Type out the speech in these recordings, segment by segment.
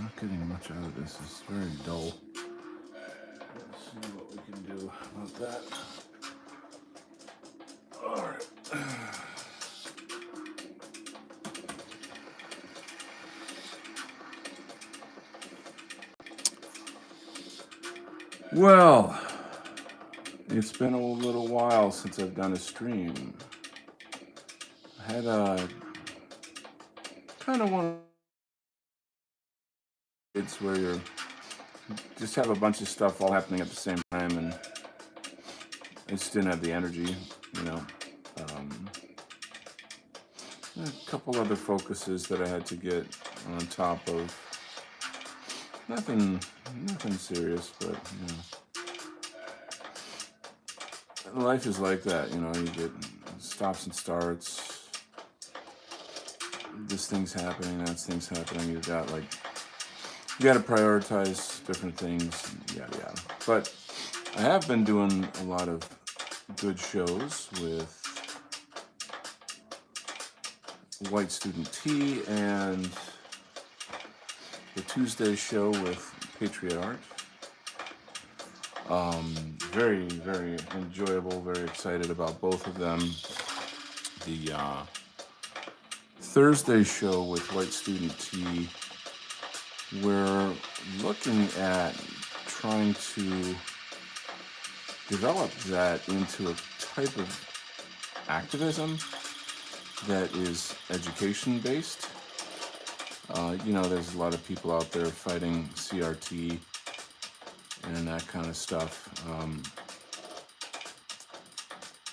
Not getting much out of this. It's very dull. Let's see what we can do about that. All right. Well, it's been a little while since I've done a stream. I had a kind of one of it's where you just have a bunch of stuff all happening at the same time, and I just didn't have the energy, you know. A couple other focuses that I had to get on top of. Nothing serious, but life is like that, you know. You get stops and starts. This thing's happening, that thing's happening. You got to prioritize different things, yada yada. But I have been doing a lot of good shows with White Student Tea and the Tuesday show with Patriot Art. Very, very enjoyable, very excited about both of them. The Thursday show with White Student Tea, we're looking at trying to develop that into a type of activism that is education-based. There's a lot of people out there fighting CRT and that kind of stuff.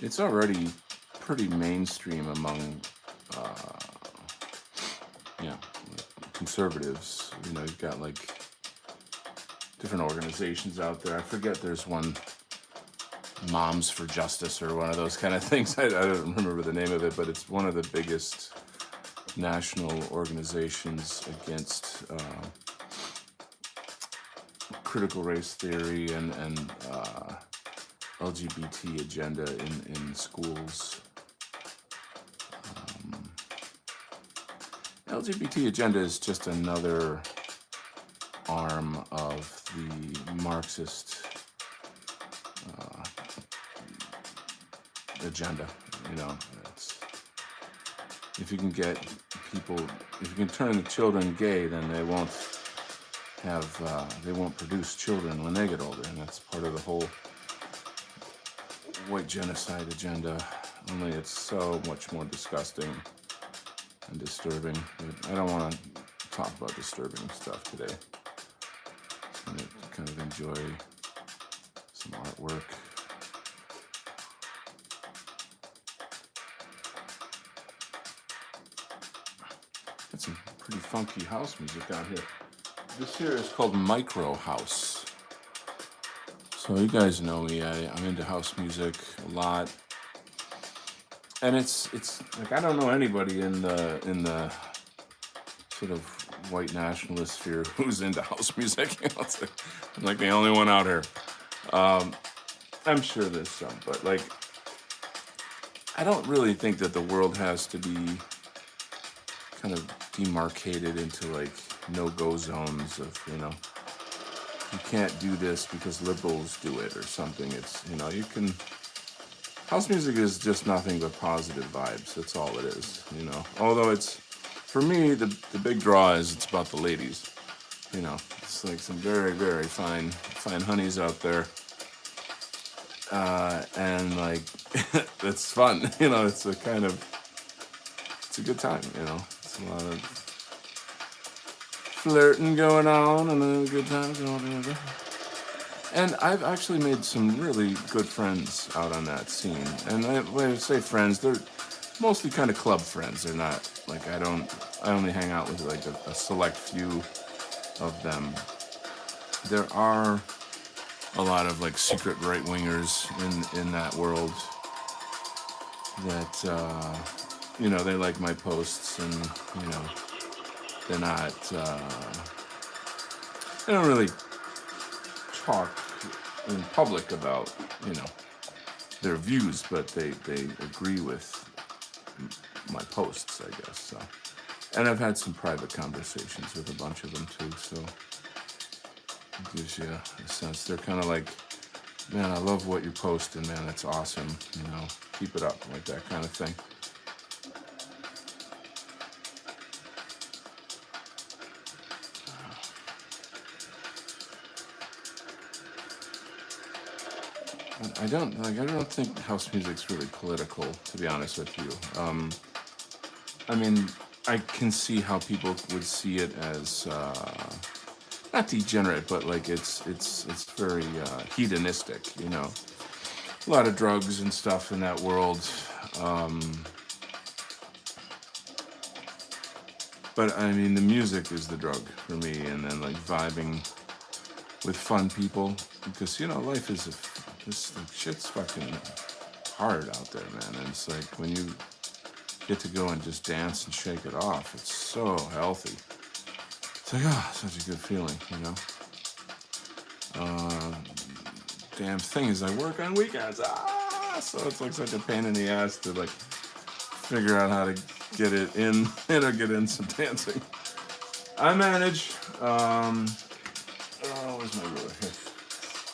It's already pretty mainstream among, conservatives. You've got different organizations out there. I forget, there's one, Moms for Justice or one of those kind of things. I don't remember the name of it, but it's one of the biggest national organizations against critical race theory and LGBT agenda in schools. LGBT agenda is just another arm of the Marxist agenda. If you can get people, if you can turn the children gay, then they won't produce children when they get older, and that's part of the whole white genocide agenda. Only it's so much more disgusting and disturbing. But I don't want to talk about disturbing stuff today. I'm going to kind of enjoy some artwork. Got some pretty funky house music out here. This here is called Micro House. So you guys know me, I'm into house music a lot. And it's like, I don't know anybody in the sort of white nationalist sphere who's into house music. I'm like the only one out here. I'm sure there's some, but I don't really think that the world has to be kind of demarcated into no-go zones of, you can't do this because liberals do it or something. It's, you can, house music is just nothing but positive vibes. That's all it is, although it's, for me, the big draw is it's about the ladies, it's some very, very fine honeys out there. And it's fun, it's a kind of, it's a good time, it's a lot of flirting going on and a good time going on. And I've actually made some really good friends out on that scene. And when I say friends, they're mostly kind of club friends. They're not, I only hang out with a select few of them. There are a lot of secret right-wingers in that world that, they like my posts and, they're not, they don't really talk in public about, their views, but they agree with my posts, I guess. So And I've had some private conversations with a bunch of them too, so it gives you a sense. They're kind of like, man, I love what you're posting, man, that's awesome, you know, keep it up, like that kind of thing. I don't think house music's really political, to be honest with you. I mean, I can see how people would see it as not degenerate, but like it's very hedonistic, you know. A lot of drugs and stuff in that world. But I mean, the music is the drug for me, and then like vibing with fun people, because you know, life is this like, shit's fucking hard out there, man. And it's like when you get to go and just dance and shake it off, it's so healthy. It's like, oh, such a good feeling, you know. Damn thing is, I work on weekends, so it's like such a pain in the ass to like figure out how to get it in or get in some dancing. I manage. Where's my ruler here?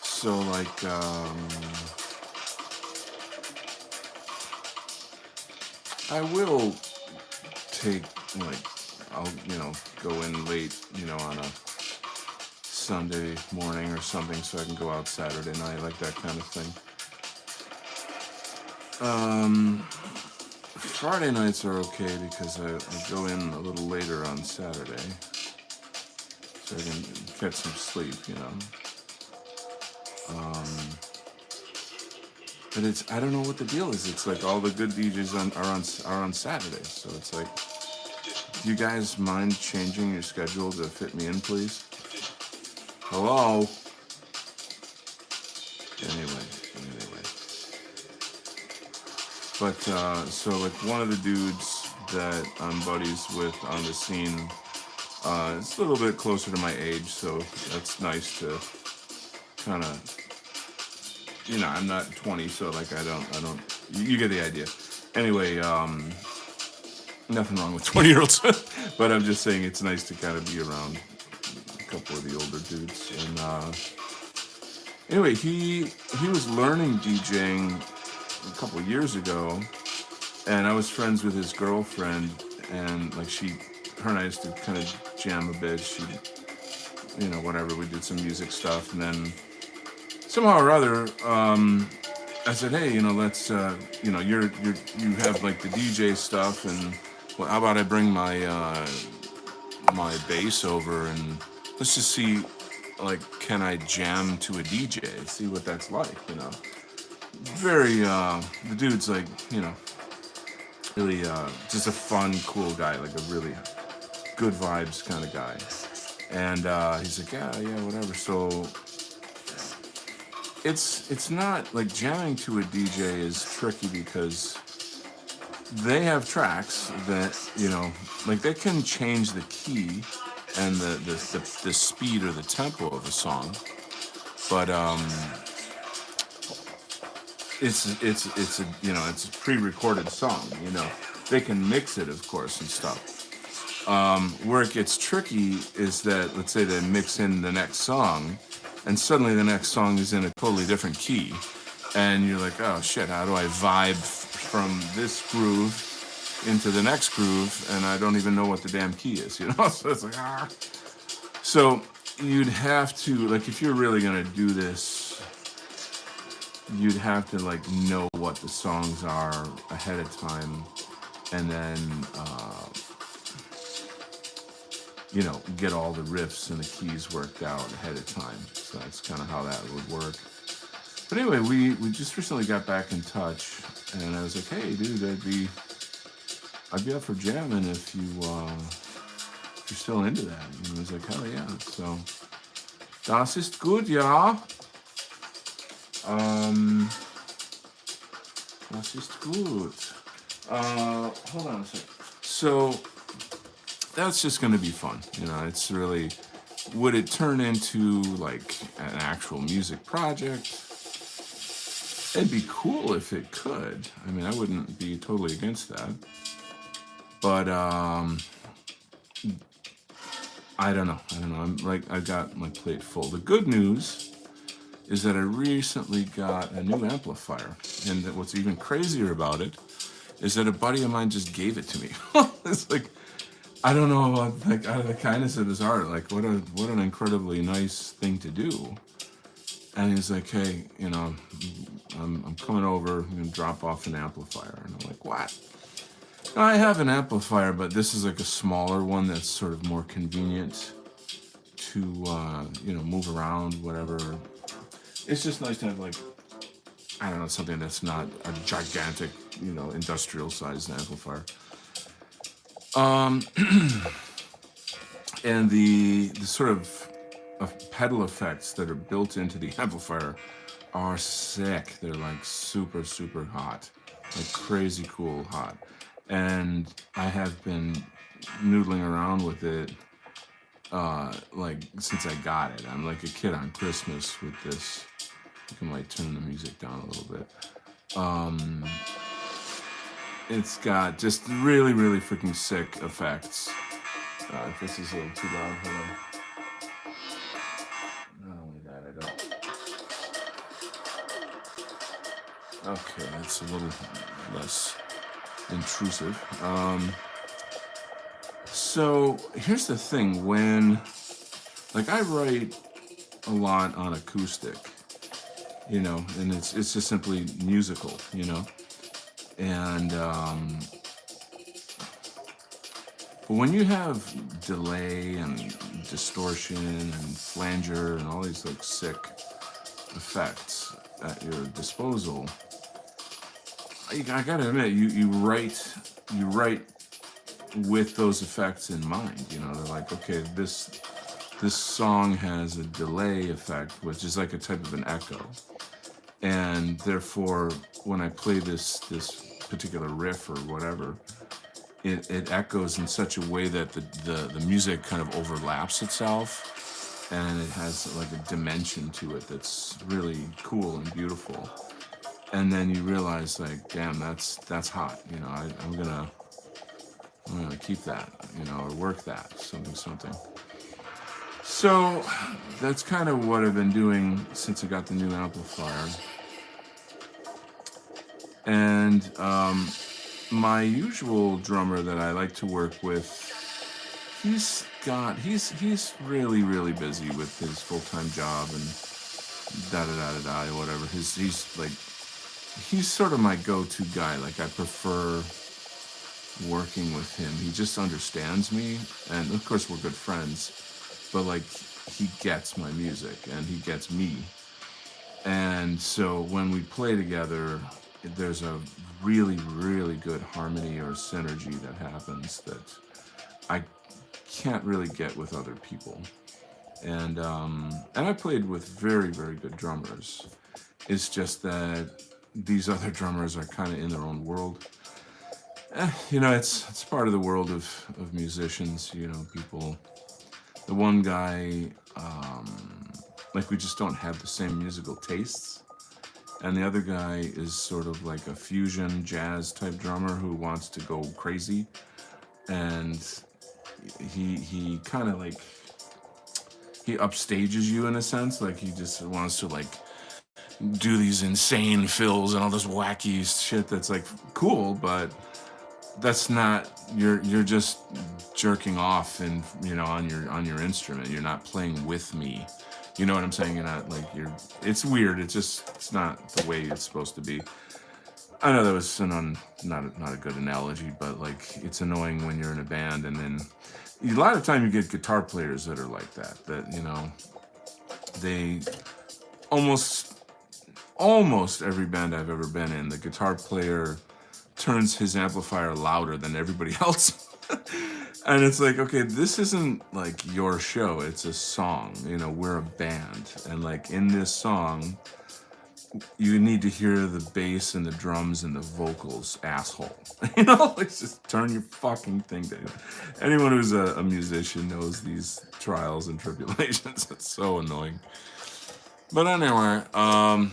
So like, I will take like, I'll go in late, on a Sunday morning or something, so I can go out Saturday night, like that kind of thing. Friday nights are okay because I go in a little later on Saturday, so I can get some sleep, But I don't know what the deal is. It's like all the good DJs are on Saturday, so it's like, do you guys mind changing your schedule to fit me in, please? Hello? Anyway. But, so like one of the dudes that I'm buddies with on the scene, it's a little bit closer to my age, so that's nice to kind of, I'm not 20, so like I don't, you get the idea. Anyway, nothing wrong with 20-year-olds, but I'm just saying it's nice to kind of be around a couple of the older dudes. And anyway, he was learning DJing a couple of years ago, and I was friends with his girlfriend, and like her and I used to kind of jam a bit. She, whatever, we did some music stuff, and then somehow or other, I said, hey, let's, you have like the DJ stuff, and well, how about I bring my my bass over, and let's just see, like, can I jam to a DJ, see what that's like, Very, the dude's like, really, just a fun, cool guy, like a really good vibes kind of guy. And he's like, yeah, whatever. So it's not like jamming to a DJ is tricky because they have tracks that, like they can change the key and the speed or the tempo of a song, but it's a pre-recorded song, they can mix it, of course, and stuff. Where it gets tricky is that, let's say they mix in the next song, and suddenly the next song is in a totally different key, and you're like, oh shit, how do I vibe from this groove into the next groove, and I don't even know what the damn key is, So it's like, So you'd have to, like, if you're really gonna do this, you'd have to like know what the songs are ahead of time, and then get all the riffs and the keys worked out ahead of time. So that's kind of how that would work. But anyway, we just recently got back in touch, and I was like, hey dude, I'd be up for jamming if you're still into that. And he was like, hell yeah. So das ist gut, ja. Das ist gut. Hold on a second. So that's just going to be fun. It's really, would it turn into like an actual music project? It'd be cool if it could. I mean, I wouldn't be totally against that. But I don't know. I'm like, I got my plate full. The good news is that I recently got a new amplifier, and that what's even crazier about it is that a buddy of mine just gave it to me. It's like, I don't know about, like, out of the kindness of his heart, like what an incredibly nice thing to do. And he's like, hey, I'm coming over, I'm gonna drop off an amplifier. And I'm like, what? I have an amplifier, but this is like a smaller one that's sort of more convenient to, move around, whatever. It's just nice to have, like, I don't know, something that's not a gigantic, industrial sized amplifier. And the sort of pedal effects that are built into the amplifier are sick. They're like super, super hot, like crazy cool hot. And I have been noodling around with it like since I got it. I'm like a kid on Christmas with this. I might turn the music down a little bit. It's got just really, really freaking sick effects. If this is a little too loud, hold on. Not only that, I don't. Okay, that's a little less intrusive. So here's the thing: when, like, I write a lot on acoustic, and it's just simply musical, and but when you have delay and distortion and flanger and all these like sick effects at your disposal, I gotta admit, you write with those effects in mind. They're like, okay, this song has a delay effect, which is like a type of an echo, and therefore when I play this particular riff or whatever, it echoes in such a way that the music kind of overlaps itself, and it has like a dimension to it that's really cool and beautiful. And then you realize, like, damn, that's hot. I'm gonna keep that, or work that, something. So that's kind of what I've been doing since I got the new amplifier. And my usual drummer that I like to work with, he's really, really busy with his full-time job and whatever. He's sort of my go-to guy. Like, I prefer working with him. He just understands me, and of course we're good friends, but like, he gets my music and he gets me. And so when we play together, there's a really, really good harmony or synergy that happens that I can't really get with other people. And I played with very, very good drummers. It's just that these other drummers are kind of in their own world. It's part of the world of musicians. People. The one guy, like, we just don't have the same musical tastes. And the other guy is sort of like a fusion jazz type drummer who wants to go crazy. And he kind of like, he upstages you in a sense. Like, he just wants to like do these insane fills and all this wacky shit that's like cool, but that's not, you're just jerking off and on your instrument. You're not playing with me. You know what I'm saying? You're not like, it's weird. It's not the way it's supposed to be. I know that was not a good analogy, but like, it's annoying when you're in a band, and then a lot of time you get guitar players that are like that they almost every band I've ever been in, the guitar player turns his amplifier louder than everybody else. And it's like, okay, this isn't like your show, it's a song. We're a band, and like, in this song, you need to hear the bass and the drums and the vocals, asshole. Like, just turn your fucking thing down. Anyone who's a musician knows these trials and tribulations. It's so annoying. But anyway, I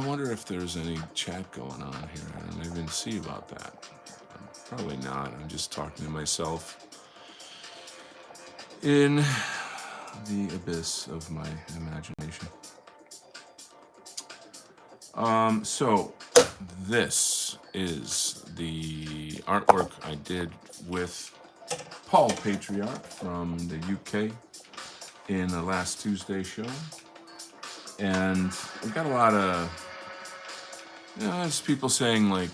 wonder if there's any chat going on here. I don't even see about that. Probably not. I'm just talking to myself. in the abyss of my imagination. So this is the artwork I did with Paul Patriot from the UK in the last Tuesday show. And we got a lot of, there's people saying like,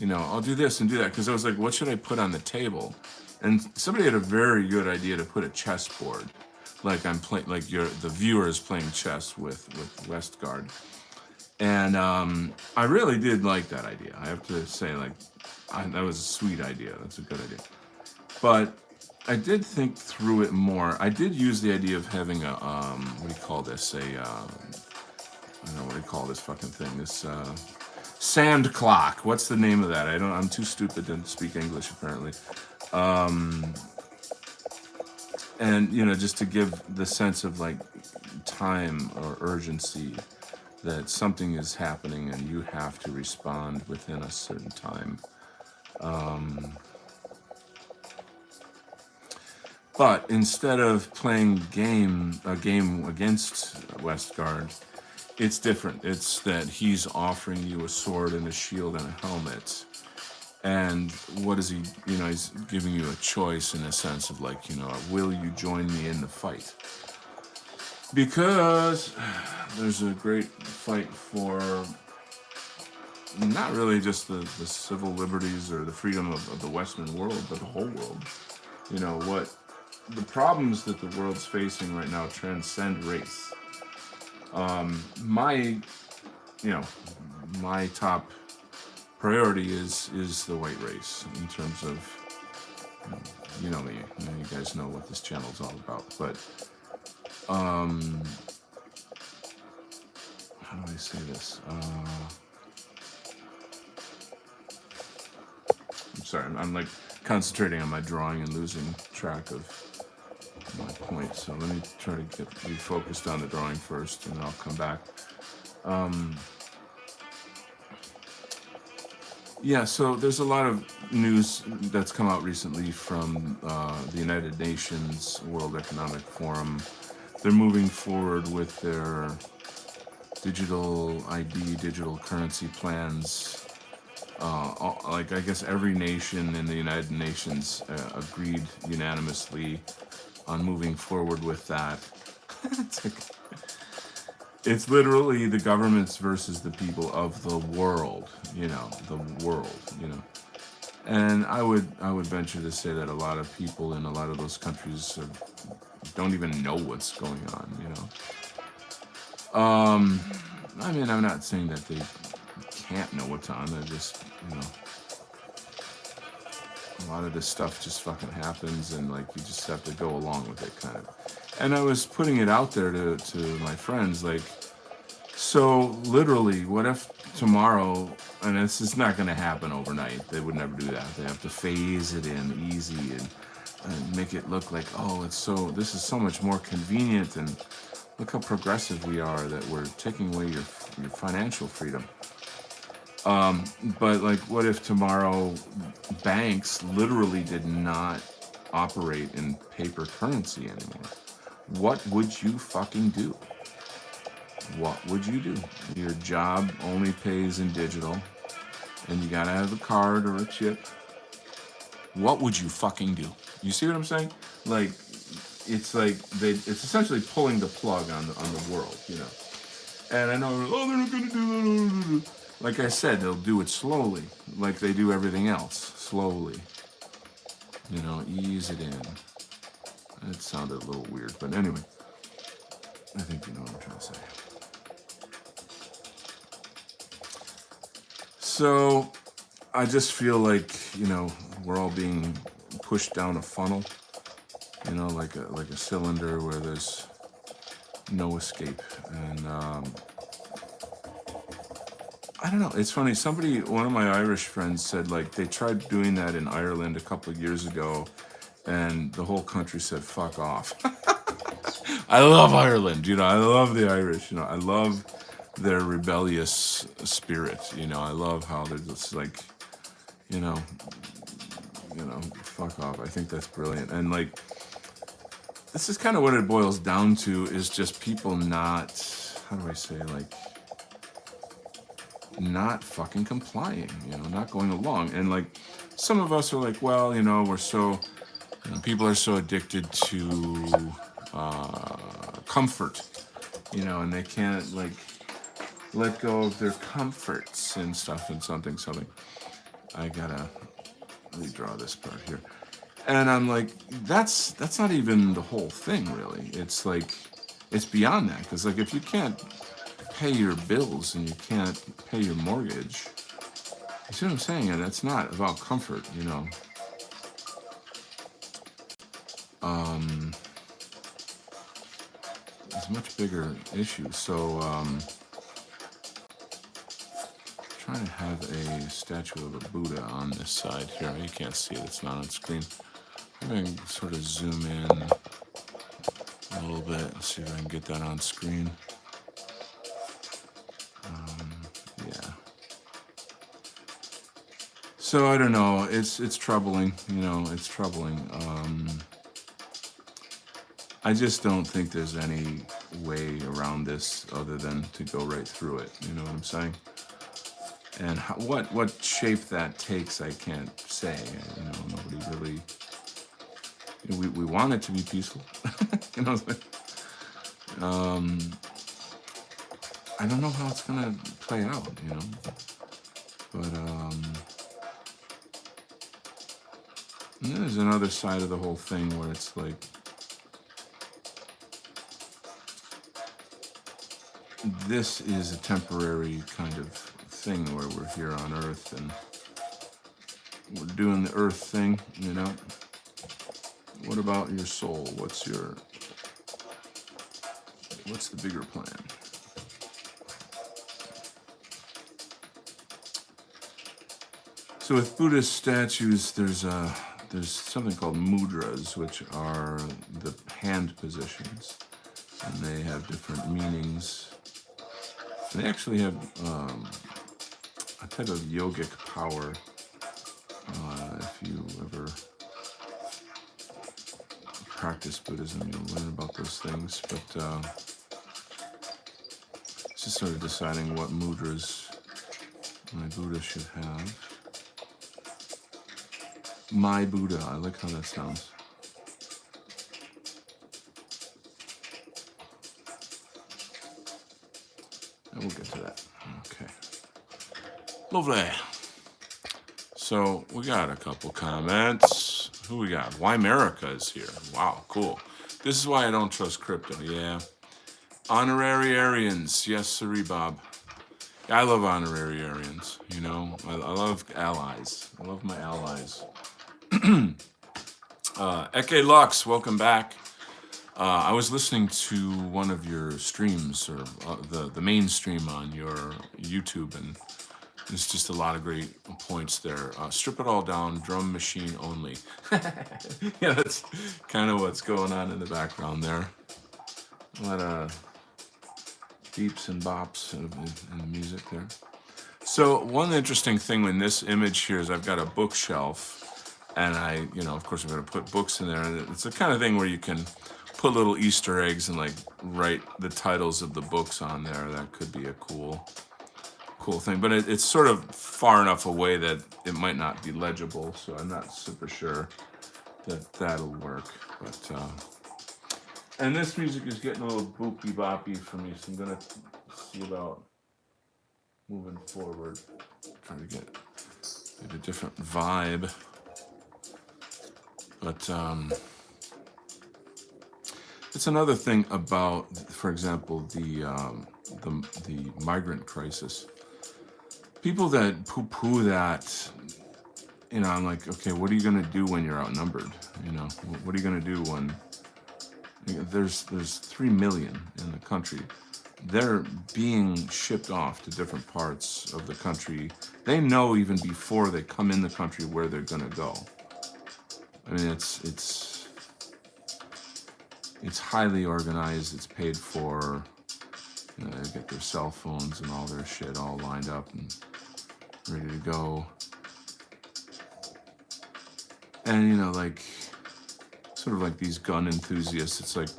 I'll do this and do that. Because I was like, what should I put on the table? And somebody had a very good idea to put a chessboard. Like I'm playing, like the viewer is playing chess with Westgard. And I really did like that idea. I have to say, like, that was a sweet idea. That's a good idea. But I did think through it more. I did use the idea of having a, what do you call this? I don't know what do you call this fucking thing. This sand clock. What's the name of that? I'm too stupid to speak English, apparently. And, just to give the sense of, like, time or urgency that something is happening and you have to respond within a certain time. But instead of playing a game against Westgard, it's different. It's that he's offering you a sword and a shield and a helmet. And what is he, he's giving you a choice in a sense of like, will you join me in the fight? Because there's a great fight for not really just the civil liberties or the freedom of the Western world, but the whole world. What the problems that the world's facing right now transcend race. My top priority is the white race in terms of, me, you guys know what this channel's all about, but how do I say this? I'm sorry, I'm like concentrating on my drawing and losing track of my point. So let me try to be focused on the drawing first, and then I'll come back. Yeah, so there's a lot of news that's come out recently from the United Nations World Economic Forum. They're moving forward with their digital ID, digital currency plans. Like, I guess every nation in the United Nations agreed unanimously on moving forward with that. It's literally the governments versus the people of the world, the world, And I would venture to say that a lot of people in a lot of those countries don't even know what's going on, I mean, I'm not saying that they can't know what's on. They're just, a lot of this stuff just fucking happens, and like you just have to go along with it, kind of. And I was putting it out there to my friends, like, so literally, what if tomorrow, and this is not going to happen overnight, they would never do that. They have to phase it in easy and make it look like, oh, this is so much more convenient, and look how progressive we are that we're taking away your financial freedom. But like, what if tomorrow banks literally did not operate in paper currency anymore? What would you fucking do? What would you do? Your job only pays in digital, and you gotta have a card or a chip. What would you fucking do? You see what I'm saying? Like, it's like it's essentially pulling the plug on the world, And I know, oh, they're not gonna do that. Like I said, they'll do it slowly, like they do everything else, slowly. Ease it in. It sounded a little weird, but anyway, I think you know what I'm trying to say. So, I just feel like, we're all being pushed down a funnel, like a cylinder where there's no escape. And I don't know, it's funny, one of my Irish friends said, like, they tried doing that in Ireland a couple of years ago, and the whole country said, fuck off. I love Ireland, I love the Irish, I love their rebellious spirit, I love how they're just like, fuck off. I think that's brilliant. And like, this is kind of what it boils down to, is just people not, how do I say, like, not fucking complying, you know, not going along. And like, some of us are like, well, you know, we're so, you know, people are so addicted to comfort, you know, and they can't like let go of their comforts and stuff and something. I gotta redraw this part here. And I'm like, that's not even the whole thing, really. It's like, it's beyond that. Because like, if you can't pay your bills and you can't pay your mortgage, you see what I'm saying? And it's not about comfort, you know. It's a much bigger issue. So, trying to have a statue of a Buddha on this side here. You can't see it, it's not on screen. Maybe I can sort of zoom in a little bit and see if I can get that on screen. Yeah. So I don't know. It's troubling. You know, it's troubling. I just don't think there's any way around this other than to go right through it. You know what I'm saying? And how, what shape that takes, I can't say. You know, nobody really. We want it to be peaceful. You know what I'm saying? I don't know how it's gonna play out. You know, but and then there's another side of the whole thing where it's like, this is a temporary kind of thing where we're here on Earth and we're doing the Earth thing, you know? What about your soul? What's the bigger plan? So with Buddhist statues, there's something called mudras, which are the hand positions, and they have different meanings. And they actually have a type of yogic power. If you ever practice Buddhism, you'll learn about those things. But it's just sort of deciding what mudras my Buddha should have. My Buddha, I like how that sounds. And we'll get to that. Okay. Lovely. So we got a couple comments. Who we got? Why America is here. Wow, cool. This is why I don't trust crypto. Yeah. Honorary Aryans. Yes, sirree, Bob. Yeah, I love honorary Aryans. You know, I love allies. I love my allies. Eke Lux, welcome back. I was listening to one of your streams, or the main stream on your YouTube, and there's just a lot of great points there. Strip it all down, drum machine only. Yeah, that's kind of what's going on in the background there. A lot of beeps and bops in the music there. So one interesting thing in this image here is I've got a bookshelf, and I, you know, of course I'm going to put books in there, and it's the kind of thing where you can put little Easter eggs and like write the titles of the books on there. That could be a cool thing, but it's sort of far enough away that it might not be legible, so I'm not super sure that that'll work. But and this music is getting a little boopy boppy for me, so I'm gonna see about moving forward, trying to get a different vibe. But it's another thing about, for example, the migrant crisis. People that poo-poo that, you know, I'm like, okay, what are you gonna do when you're outnumbered? You know, what are you gonna do when there's 3 million in the country? They're being shipped off to different parts of the country. They know even before they come in the country where they're gonna go. I mean, it's highly organized. It's paid for. You know, they get their cell phones and all their shit all lined up and ready to go. And you know, like, sort of like these gun enthusiasts. It's like,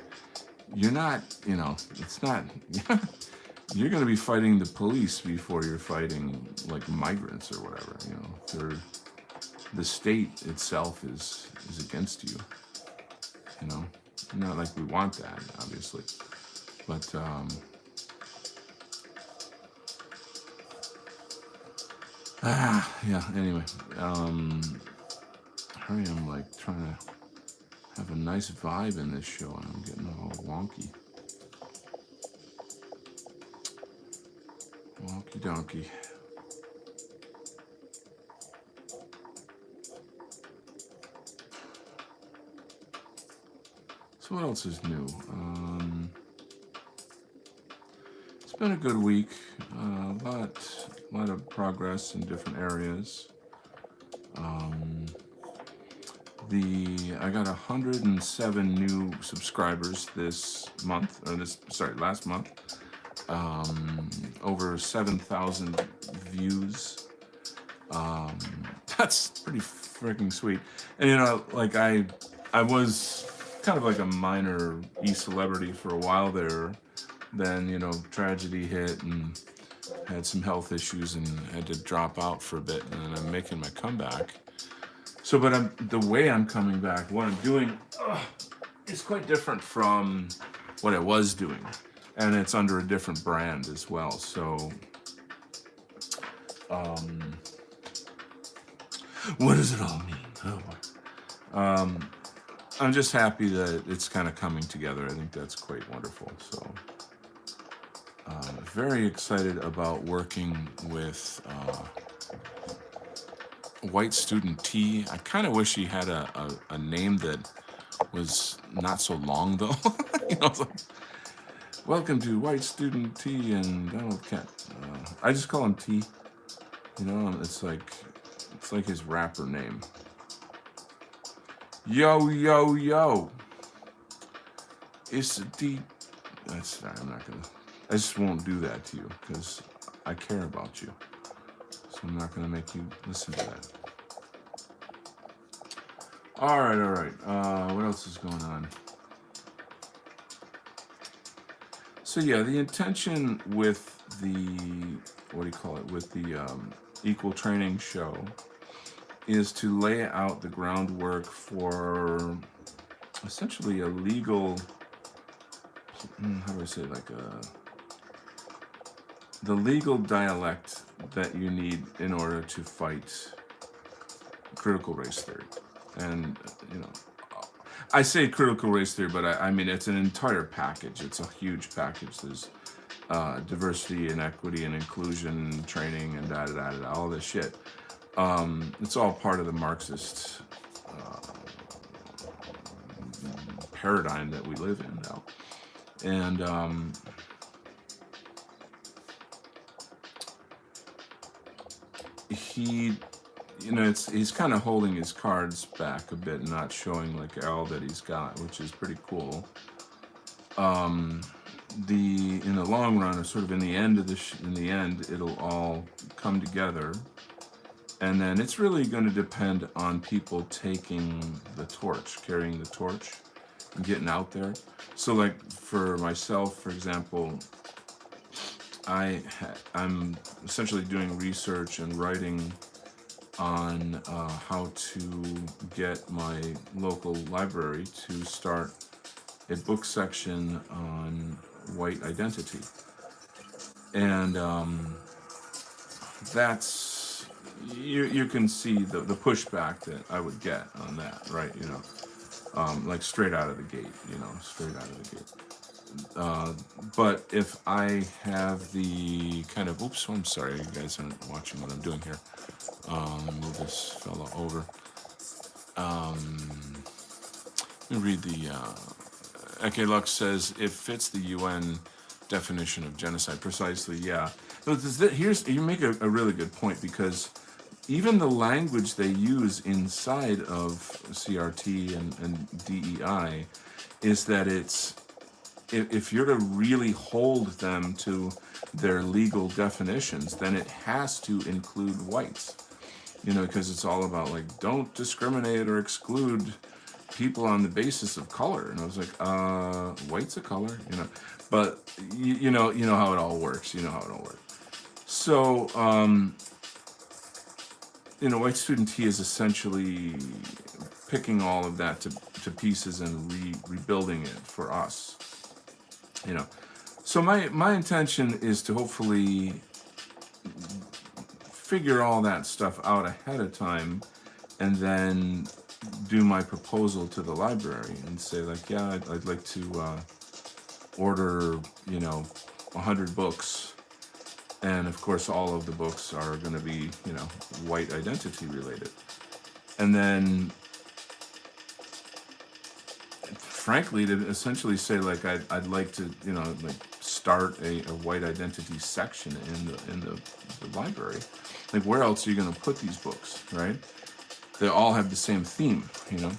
you're not, you know, it's not, you're going to be fighting the police before you're fighting like migrants or whatever, you know. The state itself is against you, you know. Not like we want that, obviously, but yeah, anyway, hurry, I'm like trying to have a nice vibe in this show, and I'm getting all wonky. Wonky donkey. So what else is new? It's been a good week. A lot of progress in different areas. I got 107 new subscribers this month, or last month. Over 7,000 views. That's pretty freaking sweet. And you know, like I was kind of like a minor e-celebrity for a while there. Then, you know, tragedy hit and had some health issues and had to drop out for a bit, and then I'm making my comeback. So, but the way I'm coming back, what I'm doing is quite different from what I was doing, and it's under a different brand as well. So, what does it all mean? Oh boy. I'm just happy that it's kind of coming together. I think that's quite wonderful. So, very excited about working with White Student T. I kind of wish he had a name that was not so long, though. You know, it's like, welcome to White Student T and Donald Kent. I just call him T. You know, it's like his rapper name. Yo, yo, yo. It's a D. I'm not gonna. I just won't do that to you because I care about you. So I'm not gonna make you listen to that. All right. What else is going on? So yeah, the intention with with the Equal Training show is to lay out the groundwork for essentially a legal, how do I say, the legal dialect that you need in order to fight critical race theory. And, you know, I say critical race theory, but I mean, it's an entire package. It's a huge package. There's diversity and equity and inclusion training and all this shit. It's all part of the Marxist paradigm that we live in now. And he's kind of holding his cards back a bit and not showing like all that he's got, which is pretty cool. In the long run, or sort of in the end, it'll all come together. And then it's really going to depend on people taking the torch, carrying the torch, and getting out there. So, like for myself, for example, I'm essentially doing research and writing on how to get my local library to start a book section on white identity. And that's... You can see the pushback that I would get on that, right? You know, like straight out of the gate, but if I have the kind of, oops, I'm sorry, you guys aren't watching what I'm doing here. Move this fella over. Let me read the, Eke Lux says, it fits the UN definition of genocide. Precisely, yeah. You make a really good point, because even the language they use inside of CRT and DEI is that it's, if you're to really hold them to their legal definitions, then it has to include whites, you know, because it's all about like, don't discriminate or exclude, people on the basis of color, and I was like, white's a color, you know. But you know how it all works. You know how it all works. So you know, White Student Tea is essentially picking all of that to pieces and rebuilding it for us. You know, so my intention is to hopefully figure all that stuff out ahead of time, and then do my proposal to the library and say like, yeah, I'd like to order, you know, 100 books, and of course all of the books are going to be, you know, white identity related. And then frankly, to essentially say like, I'd like to, you know, like start a white identity section in the library. Like, where else are you going to put these books, right? They all have the same theme, you know.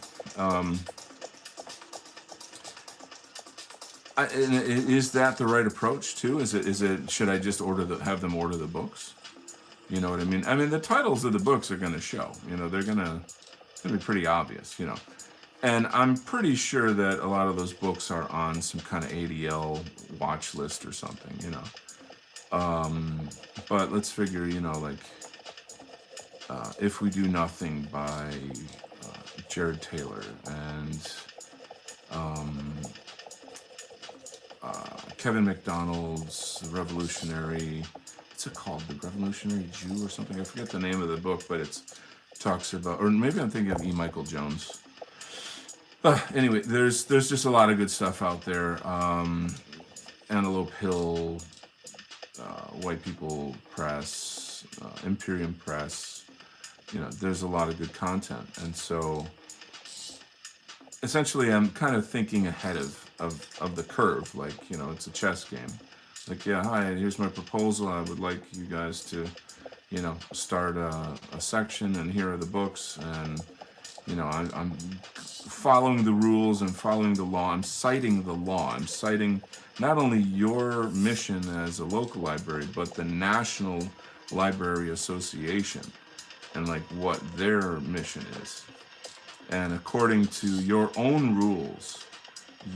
Is that the right approach too? Is it? Should I just have them order the books? You know what I mean? I mean, the titles of the books are going to show. You know, they're gonna be pretty obvious. You know, and I'm pretty sure that a lot of those books are on some kind of ADL watch list or something. You know, but let's figure. You know, like If We Do Nothing by Jared Taylor and Kevin MacDonald's The Revolutionary, what's it called? The Revolutionary Jew or something? I forget the name of the book, but it talks about, or maybe I'm thinking of E. Michael Jones. Anyway, there's just a lot of good stuff out there. Antelope Hill, White People Press, Imperium Press. You know, there's a lot of good content, and so essentially I'm kind of thinking ahead of the curve, like, you know, it's a chess game. Like, yeah, hi, here's my proposal. I would like you guys to, you know, start a section, and here are the books, and, you know, I'm following the rules and following the law. I'm citing the law. I'm citing not only your mission as a local library, but the National Library Association and like what their mission is. And according to your own rules,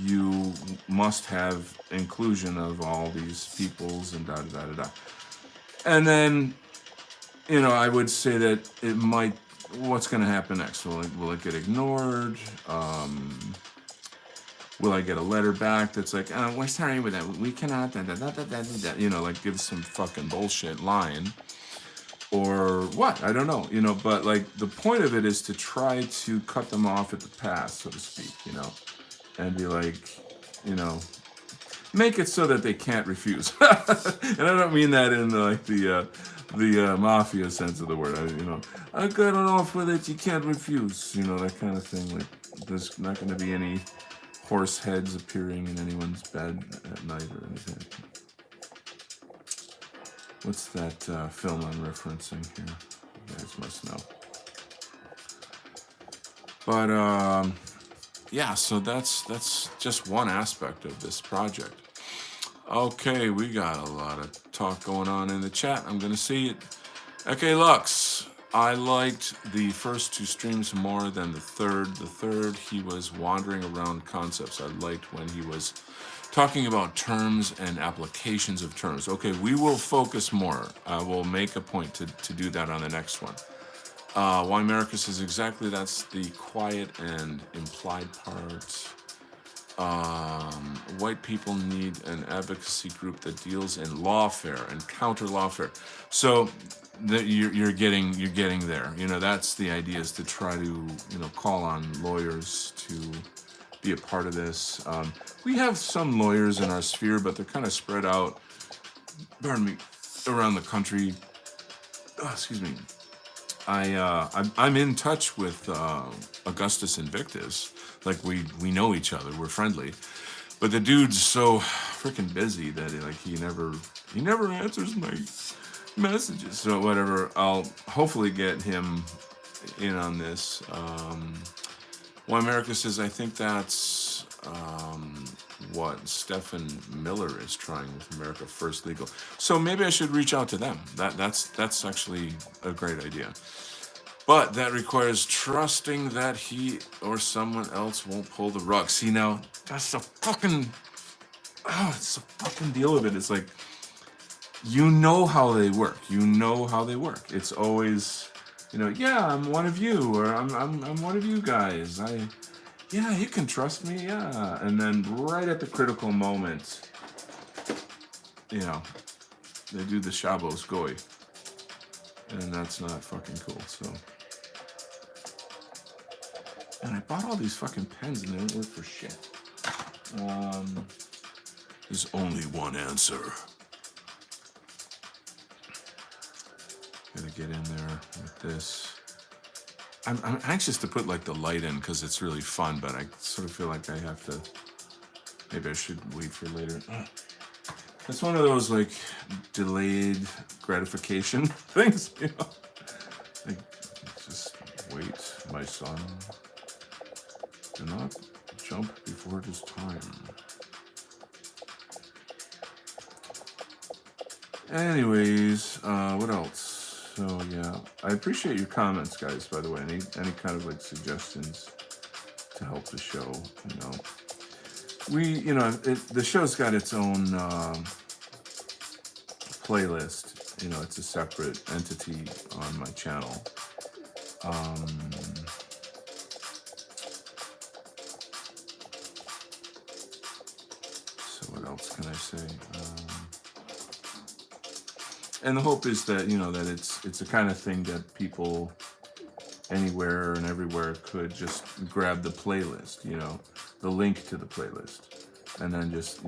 you must have inclusion of all these peoples and da-da-da-da-da. And then, you know, I would say that it might, what's going to happen next? Will it get ignored? Will I get a letter back that's like, we're sorry with that, we cannot, da-da-da-da-da-da, you know, like give some fucking bullshit line. Or what? I don't know, you know, but like the point of it is to try to cut them off at the pass, so to speak, you know, and be like, you know, make it so that they can't refuse. And I don't mean that in the mafia sense of the word. You know, I got an offer that you can't refuse, you know, that kind of thing. Like, there's not going to be any horse heads appearing in anyone's bed at night or anything. What's that film I'm referencing here? You guys must know. But yeah, so that's just one aspect of this project. Okay, we got a lot of talk going on in the chat. I'm gonna see it. Okay, Lux, I liked the first two streams more than the third. The third, he was wandering around concepts. I liked when he was talking about terms and applications of terms. Okay, we will focus more. We'll make a point to do that on the next one. Why America says exactly, that's the quiet and implied part. White people need an advocacy group that deals in lawfare and counter lawfare. So you're getting there. You know, that's the idea, is to try to, you know, call on lawyers to be a part of this. We have some lawyers in our sphere, but they're kind of spread out, pardon me, around the country. Oh, excuse me. I'm in touch with Augustus Invictus. Like, we know each other, we're friendly. But the dude's so freaking busy that he never answers my messages. So whatever, I'll hopefully get him in on this. Why America says, I think that's what Stephen Miller is trying with America First Legal. So maybe I should reach out to them. That's actually a great idea. But that requires trusting that he or someone else won't pull the rug. See, now, that's the fucking... Oh, it's the fucking deal with it. It's like, you know how they work. You know how they work. It's always, yeah, I'm one of you, or I'm one of you guys. Yeah, you can trust me, yeah. And then right at the critical moment, you know, they do the Shabos Goy. And that's not fucking cool, so. And I bought all these fucking pens and they don't work for shit. There's only one answer. Gotta get in there with this. I'm anxious to put like the light in because it's really fun, but I sort of feel like I have to. Maybe I should wait for later. It's one of those like delayed gratification things, Like, just wait, my son. Do not jump before it is time. Anyways, what else? So yeah, I appreciate your comments, guys. By the way, any kind of like suggestions to help the show. The show's got its own playlist. It's a separate entity on my channel. So what else can I say? And the hope is that that it's a kind of thing that people anywhere and everywhere could just grab the playlist, the link to the playlist, and then just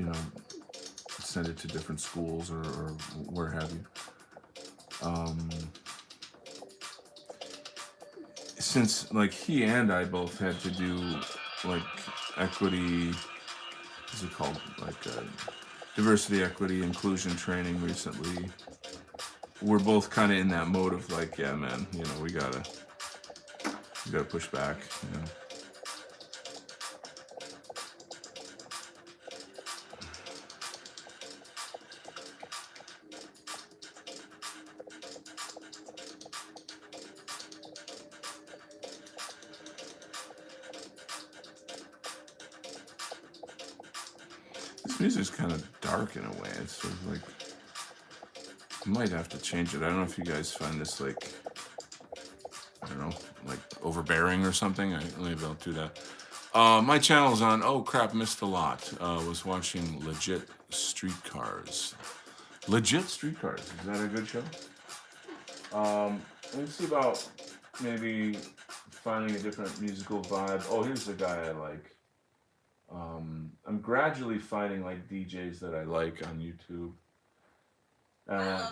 send it to different schools or where have you. Since like he and I both had to do like equity, what's it called, like diversity, equity, inclusion training recently, we're both kind of in that mode of like, yeah, man, we gotta push back, This music's kind of dark in a way. It's sort of like, I might have to change it. I don't know if you guys find this like, I don't know, like overbearing or something. Maybe I'll do that. My channel's on, oh crap, missed a lot. Was watching Legit Streetcars. Legit Streetcars, is that a good show? Let me see about maybe finding a different musical vibe. Oh, here's the guy I like. I'm gradually finding like DJs that I like on YouTube. I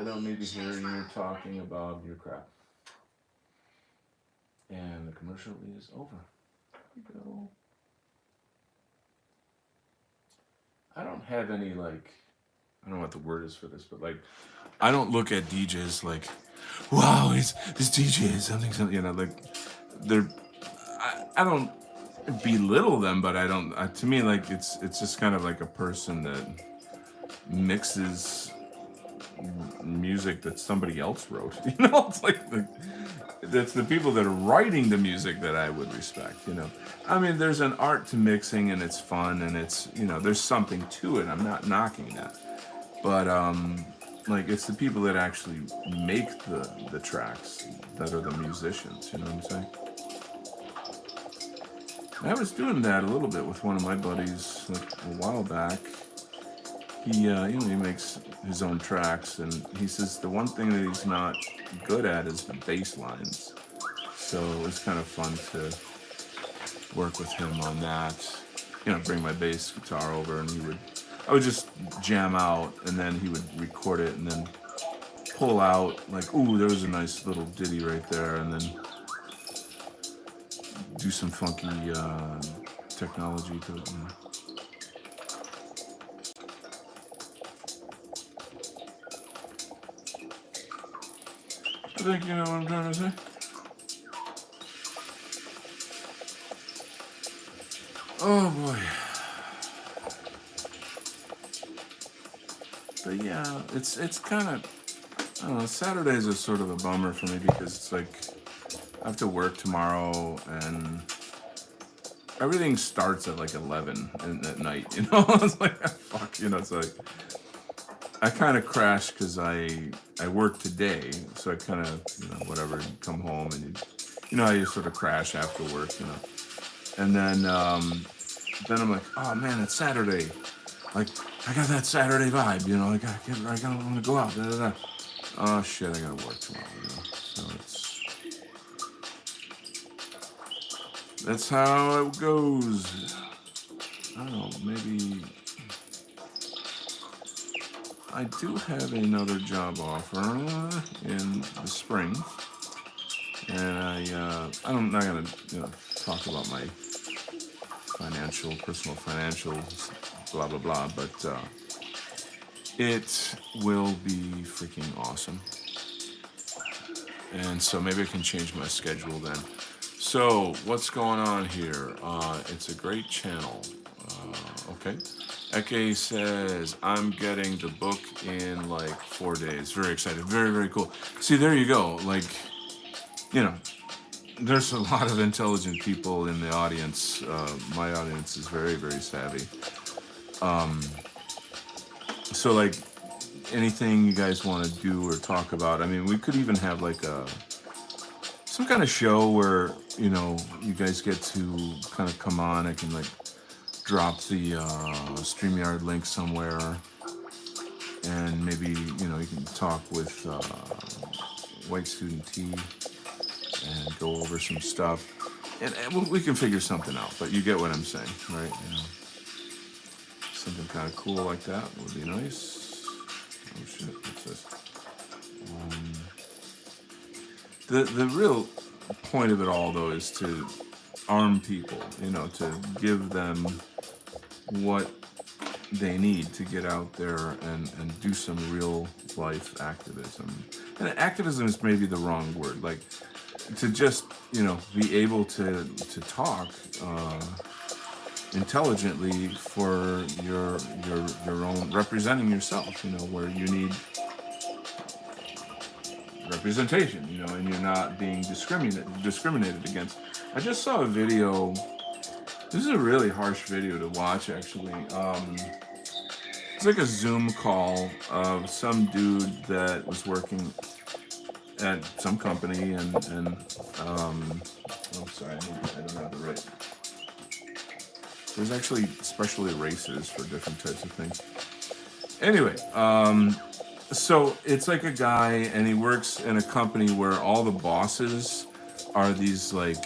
don't need to hear you talking about your crap. And the commercial is over. Here we go. I don't have any like, I don't know what the word is for this, but like, I don't look at DJs like, wow, this DJ is something, like they're, I don't belittle them, but I don't, to me, like it's just kind of like a person that mixes music that somebody else wrote. It's like that's the people that are writing the music that I would respect. I mean, there's an art to mixing, and it's fun, and it's there's something to it. I'm not knocking that, but like it's the people that actually make the tracks that are the musicians. You know what I'm saying? I was doing that a little bit with one of my buddies like a while back. He makes his own tracks, and he says the one thing that he's not good at is the bass lines. So it was kind of fun to work with him on that. Bring my bass guitar over, and I would just jam out, and then he would record it, and then pull out like, ooh, there was a nice little ditty right there, and then do some funky technology to it. I think you know what I'm trying to say. Oh boy. But yeah, it's kind of, I don't know, Saturdays is sort of a bummer for me because it's like I have to work tomorrow and everything starts at like 11 at night, you know? It's like, fuck, you know, it's like, I kind of crash because I work today, so I kind of, you know, whatever, you come home and you know how you sort of crash after work, you know? And then I'm like, oh man, it's Saturday. Like, I got that Saturday vibe, you know, like, I gotta want to go out, da, da, da. Oh shit, I gotta work tomorrow, you know? So that's how it goes. I don't know, maybe I do have another job offer in the spring, and I'm not gonna, you know, talk about my personal financial, blah blah blah, but it will be freaking awesome, and so maybe I can change my schedule then. So what's going on here? It's a great channel. Okay. Eke says, I'm getting the book in like 4 days. Very excited. Very, very cool. See, there you go. Like, you know, there's a lot of intelligent people in the audience. My audience is very, very savvy. So, like, anything you guys want to do or talk about, I mean, we could even have like some kind of show where, you know, you guys get to kind of come on. I can like drop the StreamYard link somewhere, and maybe, you know, you can talk with White Student T and go over some stuff, and we can figure something out. But you get what I'm saying, right? You know, something kind of cool like that would be nice. Oh shit, what's this? The real point of it all, though, is to arm people, you know, to give them what they need to get out there and do some real life activism. And activism is maybe the wrong word, like to just, you know, be able to talk intelligently for your own, representing yourself, you know, where you need representation, you know, and you're not being discriminated against. I just saw a video. This is a really harsh video to watch, actually. It's like a Zoom call of some dude that was working at some company, and oh, sorry, I don't have the right. There's actually special erasers for different types of things. Anyway, so it's like a guy, and he works in a company where all the bosses are these like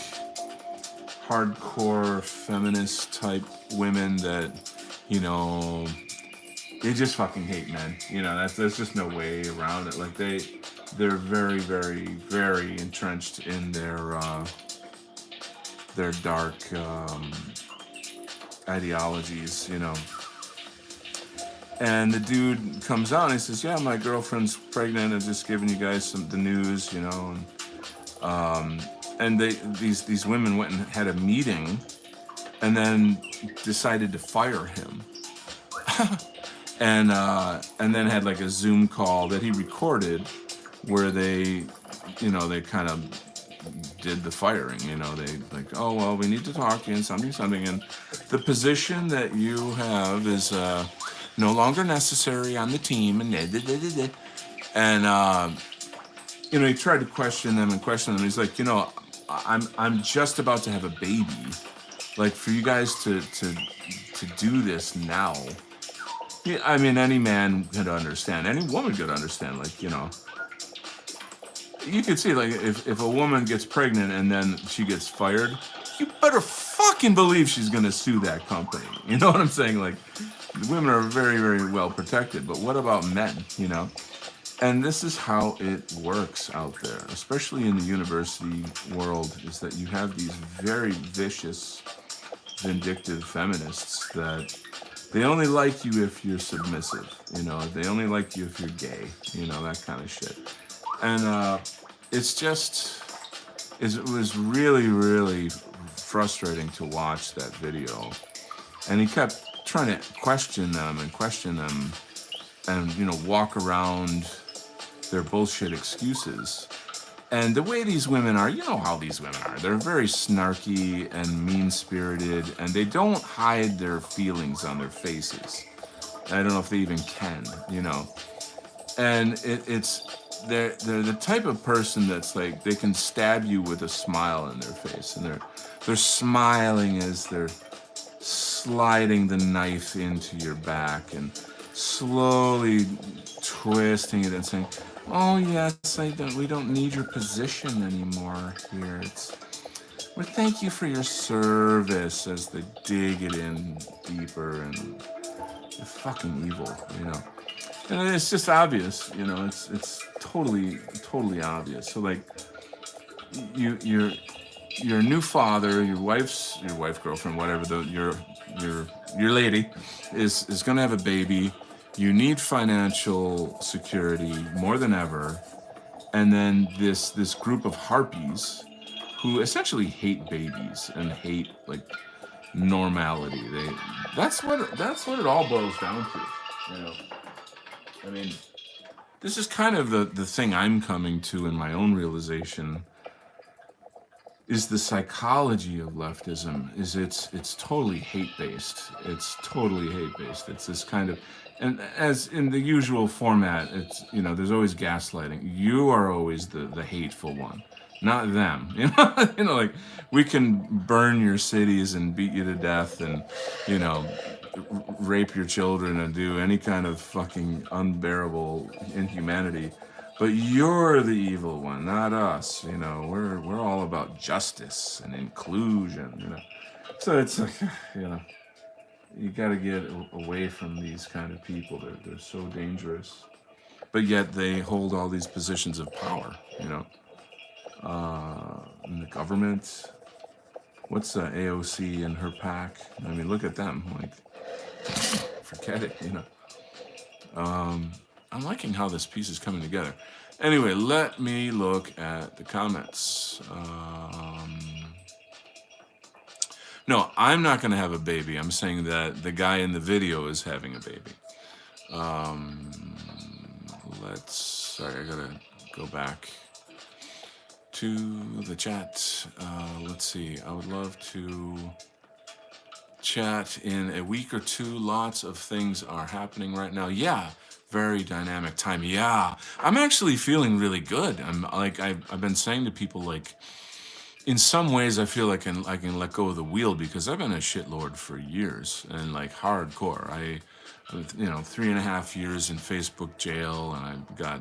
hardcore feminist type women that, you know, they just fucking hate men. You know, there's just no way around it. Like they're very, very, very entrenched in their dark ideologies, you know. And the dude comes out and he says, yeah, my girlfriend's pregnant. I'm just giving you guys the news, you know. And these women went and had a meeting and then decided to fire him. and then had like a Zoom call that he recorded where they, you know, they kind of did the firing, you know. They like, oh, well, we need to talk to you and something. And the position that you have is no longer necessary on the team, and you know, he tried to question them. He's like, you know, I'm just about to have a baby. Like, for you guys to do this now, yeah, I mean, any man could understand, any woman could understand. Like, you know, you could see, like, if a woman gets pregnant and then she gets fired, you better fucking believe she's gonna sue that company. You know what I'm saying? Like, women are very, very well protected, but what about men, you know? And this is how it works out there, especially in the university world, is that you have these very vicious, vindictive feminists that they only like you if you're submissive, you know? They only like you if you're gay, you know, that kind of shit. And it was really, really frustrating to watch that video. And he kept trying to question them and, you know, walk around their bullshit excuses. And the way these women are, you know how these women are. They're very snarky and mean-spirited, and they don't hide their feelings on their faces. I don't know if they even can, you know. And they're the type of person that's like, they can stab you with a smile on their face, and they're smiling as they're sliding the knife into your back and slowly twisting it and saying, "Oh yes, we don't need your position anymore here. Well, thank you for your service," as they dig it in deeper, and they're fucking evil, you know. And it's just obvious, you know. It's totally obvious. So like, your new father, your wife, girlfriend, whatever, your lady is going to have a baby. You need financial security more than ever, and then this group of harpies who essentially hate babies and hate like normality. That's what it all boils down to, you know. I mean, this is kind of the thing I'm coming to in my own realization, is the psychology of leftism. Is it's totally hate-based. It's totally hate-based. It's this kind of, and as in the usual format, it's, you know, there's always gaslighting. You are always the hateful one, not them. You know, you know, like, we can burn your cities and beat you to death and, you know, rape your children and do any kind of fucking unbearable inhumanity, but you're the evil one, not us. You know, we're all about justice and inclusion, you know. So it's like, you know, you got to get away from these kind of people. They're so dangerous, but yet they hold all these positions of power, you know, in the government. What's AOC and her pack? I mean, look at them. Like, forget it, you know. I'm liking how this piece is coming together. Anyway, let me look at the comments. No, I'm not going to have a baby. I'm saying that the guy in the video is having a baby. Sorry, I gotta go back to the chat. Let's see. I would love to chat in a week or two. Lots of things are happening right now. Yeah, very dynamic time. Yeah, I'm actually feeling really good. I'm like, I've been saying to people, like, in some ways I feel like I can let go of the wheel, because I've been a shitlord for years, and like hardcore. You know, 3.5 years in Facebook jail, and I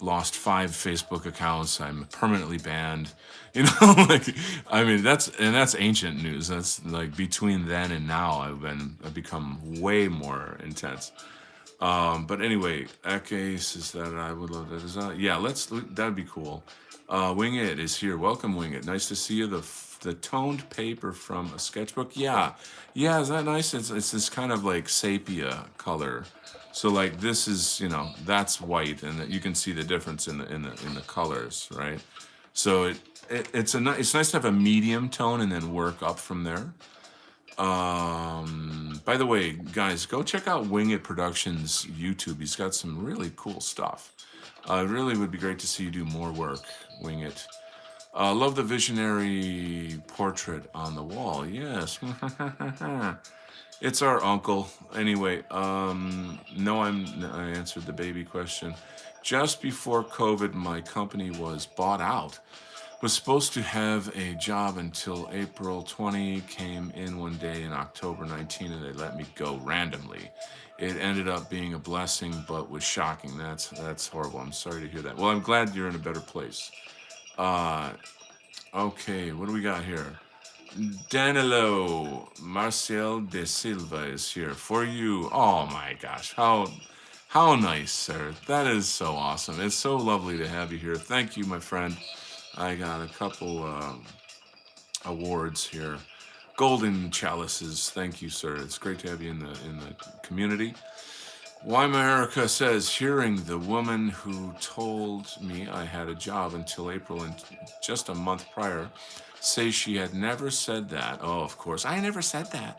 lost 5 Facebook accounts. I'm permanently banned. You know, like, I mean, that's ancient news. That's like, between then and now, I've become way more intense. But anyway, Eke says that I would love that design. Yeah, that'd be cool. Wing It is here. Welcome, Wing It. Nice to see you. The toned paper from a sketchbook. Yeah, is that nice? It's this kind of like sepia color. So like, this is, you know, that's white, and you can see the difference in the colors, right? So it's nice to have a medium tone and then work up from there. By the way, guys, go check out Wing It Productions YouTube. He's got some really cool stuff. It really would be great to see you do more work, Wing It. Love the visionary portrait on the wall. Yes. It's our uncle. Anyway, no, I answered the baby question. Just before COVID, my company was bought out. Was supposed to have a job until April 20, came in one day in October 19, and they let me go randomly. It ended up being a blessing, but was shocking. That's horrible. I'm sorry to hear that. Well, I'm glad you're in a better place. Okay, what do we got here? Danilo Marcel de Silva is here for you. Oh my gosh, how nice, sir. That is so awesome. It's so lovely to have you here. Thank you, my friend. I got a couple awards here. Golden chalices. Thank you, sir. It's great to have you in the community. Why America says, hearing the woman who told me I had a job until April and just a month prior say she had never said that. Oh, of course. I never said that.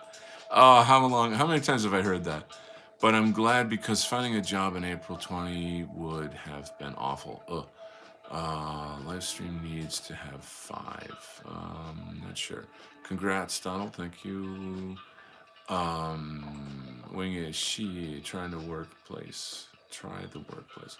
How many times have I heard that? But I'm glad because finding a job in April 20 would have been awful. Ugh. Live stream needs to have 5. Not sure. Congrats, Donald. Thank you. Wing is she trying to workplace. Try the workplace.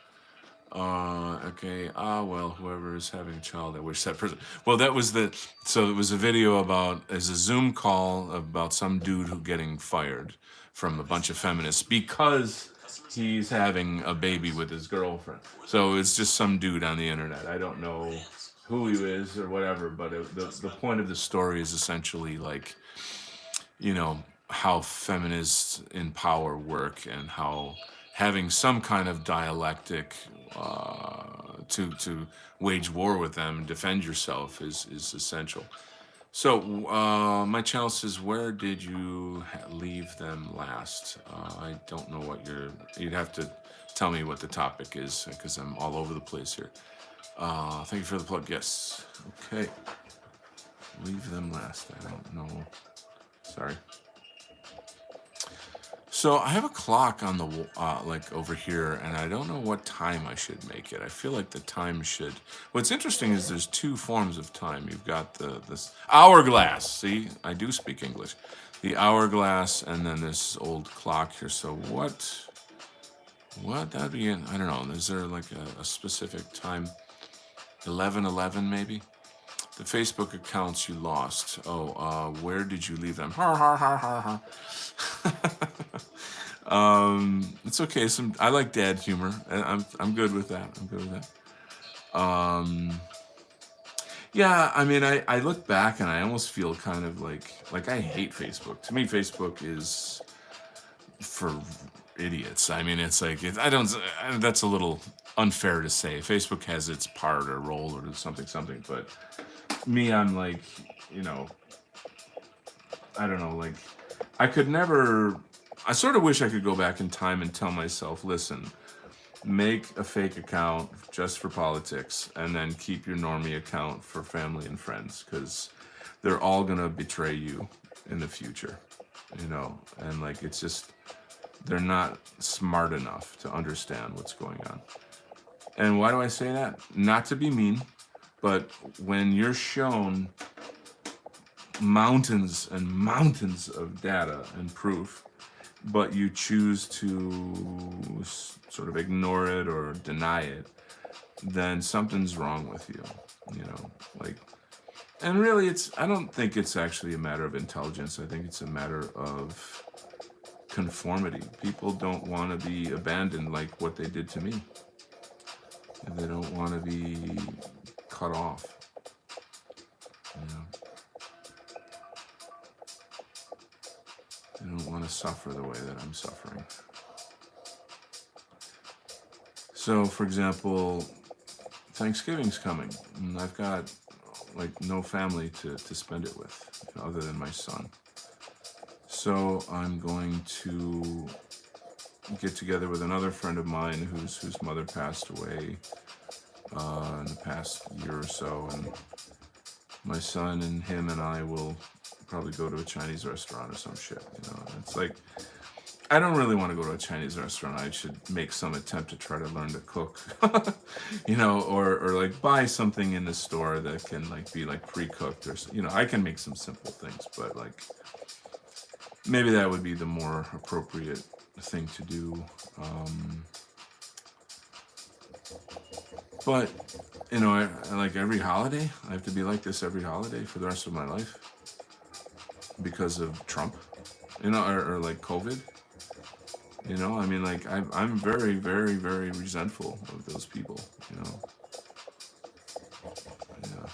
Okay. Well, whoever is having a child, I wish that person. Well, that was the. So it was a video about, as a Zoom call about some dude who getting fired from a bunch of feminists because he's having a baby with his girlfriend. So it's just some dude on the internet. I don't know who he is or whatever, but the point of the story is essentially like, you know, how feminists in power work and how having some kind of dialectic to wage war with them and defend yourself is essential. So my channel says, where did you leave them last? I don't know what you'd have to tell me what the topic is because I'm all over the place here. Thank you for the plug. Yes. Okay. Leave them last. I don't know. Sorry. So I have a clock on the like over here, and I don't know what time I should make it. I feel like the time should. What's interesting is there's 2 forms of time. You've got this hourglass. See, I do speak English. The hourglass, and then this old clock here. So what that'd be in? I don't know. Is there like a specific time? 11:11 maybe. The Facebook accounts you lost. Oh, where did you leave them? Ha ha ha ha ha. It's okay. I like dad humor. I'm good with that. I'm good with that. Yeah, I mean, I look back and I almost feel kind of like I hate Facebook. To me, Facebook is for idiots. I mean, it's like that's a little unfair to say. Facebook has its part or role or something, but me, I'm like, you know, I don't know, like, I sort of wish I could go back in time and tell myself, listen, make a fake account just for politics and then keep your normie account for family and friends, because they're all going to betray you in the future, you know, and like, it's just, they're not smart enough to understand what's going on. And why do I say that? Not to be mean, but when you're shown mountains and mountains of data and proof, but you choose to sort of ignore it or deny it, then something's wrong with you, you know, like, and really I don't think it's actually a matter of intelligence. I think it's a matter of conformity. People don't want to be abandoned like what they did to me. And they don't want to be cut off, you know. They don't want to suffer the way that I'm suffering. So, for example, Thanksgiving's coming, and I've got like no family to spend it with other than my son. So I'm going to get together with another friend of mine whose mother passed away in the past year or so, and my son and him and I will probably go to a Chinese restaurant or some shit, you know. It's like, I don't really want to go to a Chinese restaurant. I should make some attempt to try to learn to cook, you know, or like buy something in the store that can like be like pre-cooked, or, you know, I can make some simple things, but like maybe that would be the more appropriate thing to do. But, you know, I like every holiday, I have to be like this every holiday for the rest of my life because of Trump, you know, or like COVID, you know. I mean, like, I'm very, very, very resentful of those people, you know. Yeah.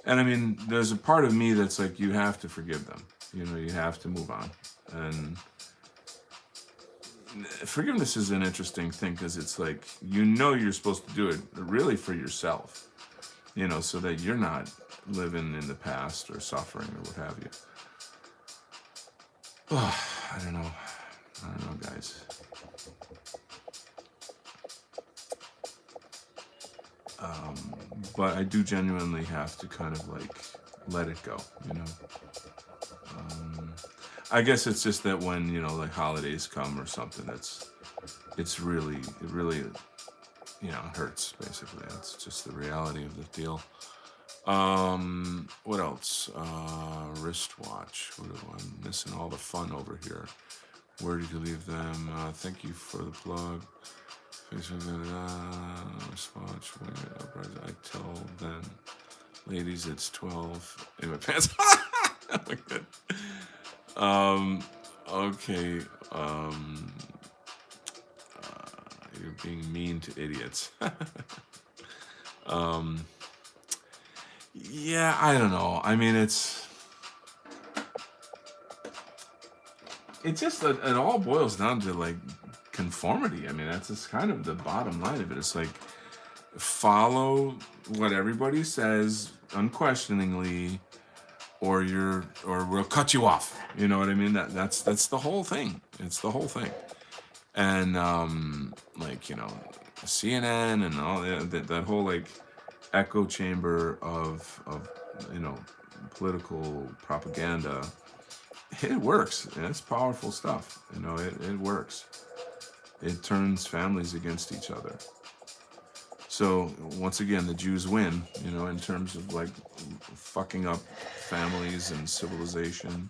And I mean, there's a part of me that's like, you have to forgive them, you know, you have to move on. And forgiveness is an interesting thing because it's like, you know, you're supposed to do it really for yourself, you know, so that you're not living in the past or suffering or what have you. Oh, I don't know, guys. But I do genuinely have to kind of like let it go, you know. I guess it's just that when, like holidays come or something, it really, it hurts basically. It's just the reality of the deal. What else? Wristwatch. I'm missing all the fun over here. Where did you leave them? Thank you for the plug. Wristwatch. I tell them, ladies, it's 12 in my pants. Oh my God. Okay. You're being mean to idiots. Yeah, I don't know. I mean, it just it all boils down to like conformity. I mean, that's just kind of the bottom line of it. It's like follow what everybody says unquestioningly, or we'll cut you off. You know what I mean? That's the whole thing. It's the whole thing. And like CNN and all that whole like echo chamber of political propaganda. It works. It's powerful stuff. It works. It turns families against each other. So once again, the Jews win, in terms of like fucking up families and civilization,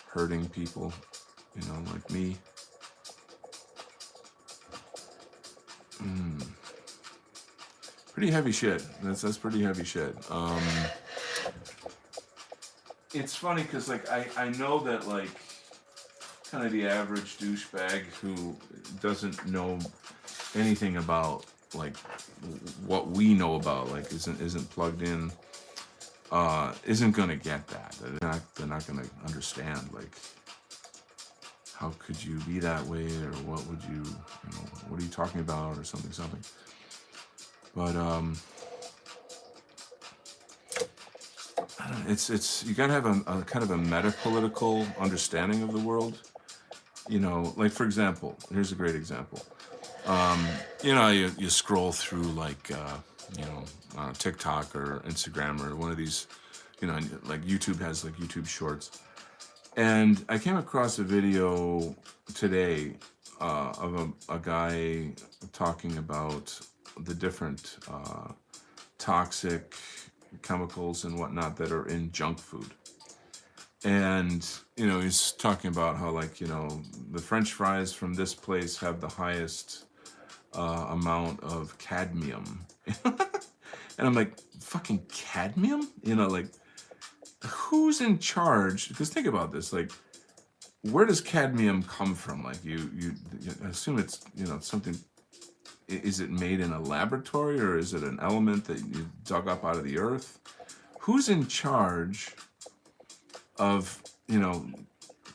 hurting people, like me. Pretty heavy shit. That's pretty heavy shit. It's funny because like I know that like kind of the average douchebag who doesn't know anything about like what we know about, like isn't plugged in, isn't gonna get that. They're not gonna understand like how could you be that way, or what would you what are you talking about, or something. But I don't know, it's you gotta have a kind of a meta-political understanding of the world. Like for example, here's a great example. You scroll through like TikTok or Instagram or one of these, like YouTube has like YouTube Shorts, and I came across a video today of a guy talking about the different toxic chemicals and whatnot that are in junk food. And, he's talking about how like, the French fries from this place have the highest amount of cadmium. And I'm like, fucking cadmium? Like, who's in charge? Because think about this, like, where does cadmium come from? Like, you assume it's, something. Is it made in a laboratory, or is it an element that you dug up out of the earth? Who's in charge of,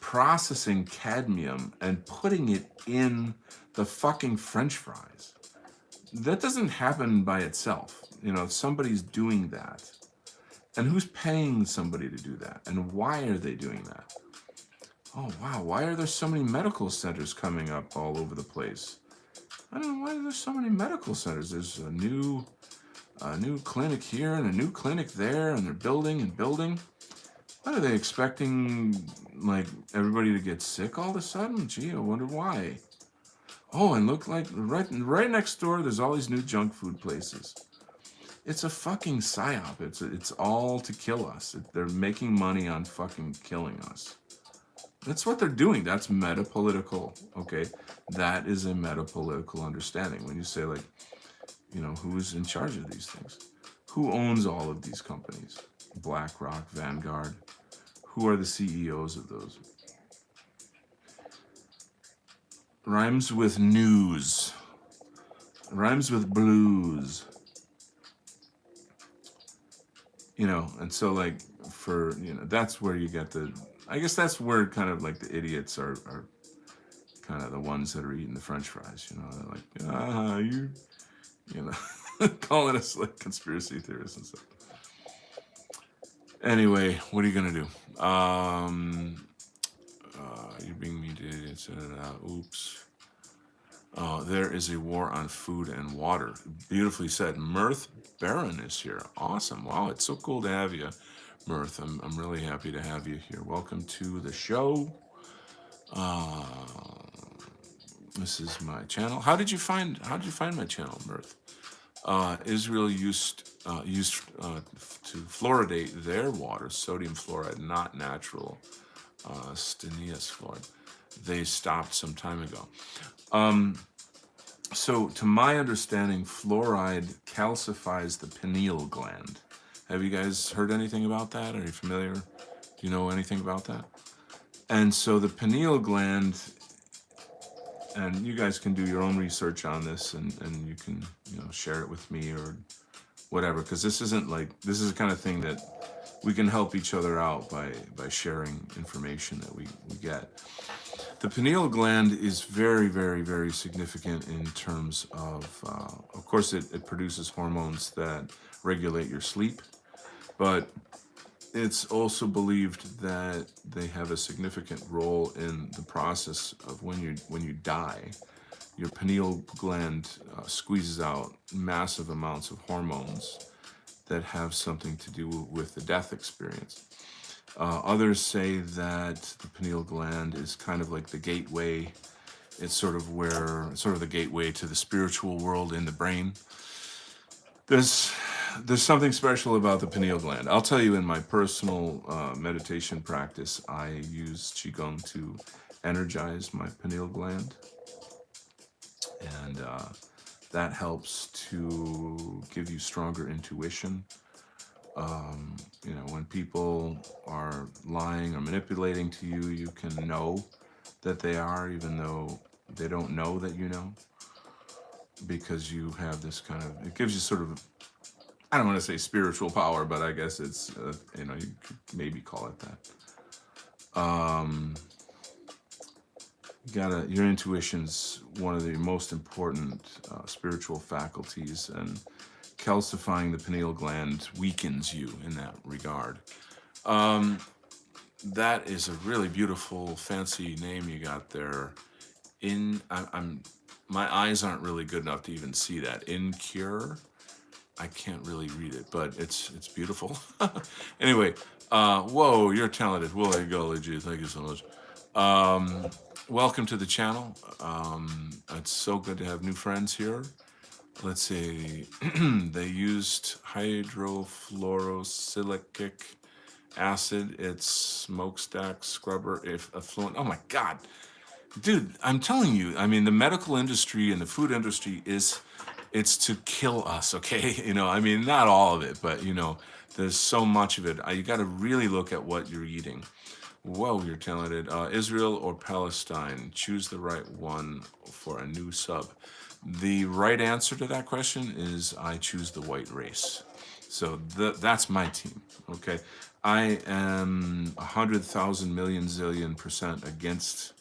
processing cadmium and putting it in the fucking French fries? That doesn't happen by itself. Somebody's doing that. And who's paying somebody to do that? And why are they doing that? Oh, wow. Why are there so many medical centers coming up all over the place? I don't know why there's so many medical centers. There's a new clinic here and a new clinic there, and they're building and building. What are they expecting, like, everybody to get sick all of a sudden? Gee, I wonder why. Oh, and look, like, right next door, there's all these new junk food places. It's a fucking psyop. It's all to kill us. They're making money on fucking killing us. That's what they're doing. That's meta-political, okay? That is a meta-political understanding. When you say, like, who's in charge of these things? Who owns all of these companies? BlackRock, Vanguard. Who are the CEOs of those? Rhymes with news. Rhymes with blues. And so, like, for, that's where you get I guess that's where kind of like the idiots are kind of the ones that are eating the French fries. They're like, calling us like conspiracy theorists and stuff. Anyway, what are you gonna do? You're being mean to idiots. Oops. There is a war on food and water. Beautifully said. Mirth Barron is here. Awesome. Wow, it's so cool to have you. Mirth. I'm really happy to have you here. Welcome to the show. Uh, this is my channel. How did you find my channel, Mirth? Israel used to fluoridate their water, sodium fluoride, not natural stenius fluoride. They stopped some time ago. So, to my understanding, fluoride calcifies the pineal gland. Have you guys heard anything about that? Are you familiar? Do you know anything about that? And so the pineal gland, and you guys can do your own research on this, and you can, share it with me or whatever, because this is the kind of thing that we can help each other out by sharing information that we get. The pineal gland is very, very, very significant in terms of course, it produces hormones that regulate your sleep, but it's also believed that they have a significant role in the process of when you die. Your pineal gland squeezes out massive amounts of hormones that have something to do with the death experience. Others say that the pineal gland is kind of like the gateway. It's sort of the gateway to the spiritual world in the brain. There's something special about the pineal gland. I'll tell you, in my personal meditation practice, I use Qigong to energize my pineal gland. And that helps to give you stronger intuition. When people are lying or manipulating to you, you can know that they are, even though they don't know that you know, because you have this kind of, it gives you sort of, I don't want to say spiritual power, but I guess it's, you could maybe call it that. Your intuition's one of the most important spiritual faculties, and calcifying the pineal gland weakens you in that regard. That is a really beautiful, fancy name you got there. My eyes aren't really good enough to even see that. Incure. I can't really read it, but it's beautiful. Anyway, whoa, you're talented. Willie Gully, gee, thank you so much. Welcome to the channel. It's so good to have new friends here. Let's see. They used hydrofluorosilic acid. It's smokestack scrubber if affluent. Oh my God. Dude, I'm telling you, I mean, the medical industry and the food industry it's to kill us, okay? Not all of it, but, there's so much of it. You got to really look at what you're eating. Whoa, you're talented. Israel or Palestine? Choose the right one for a new sub. The right answer to that question is I choose the white race. So that's my team, okay? I am 100,000 million zillion % against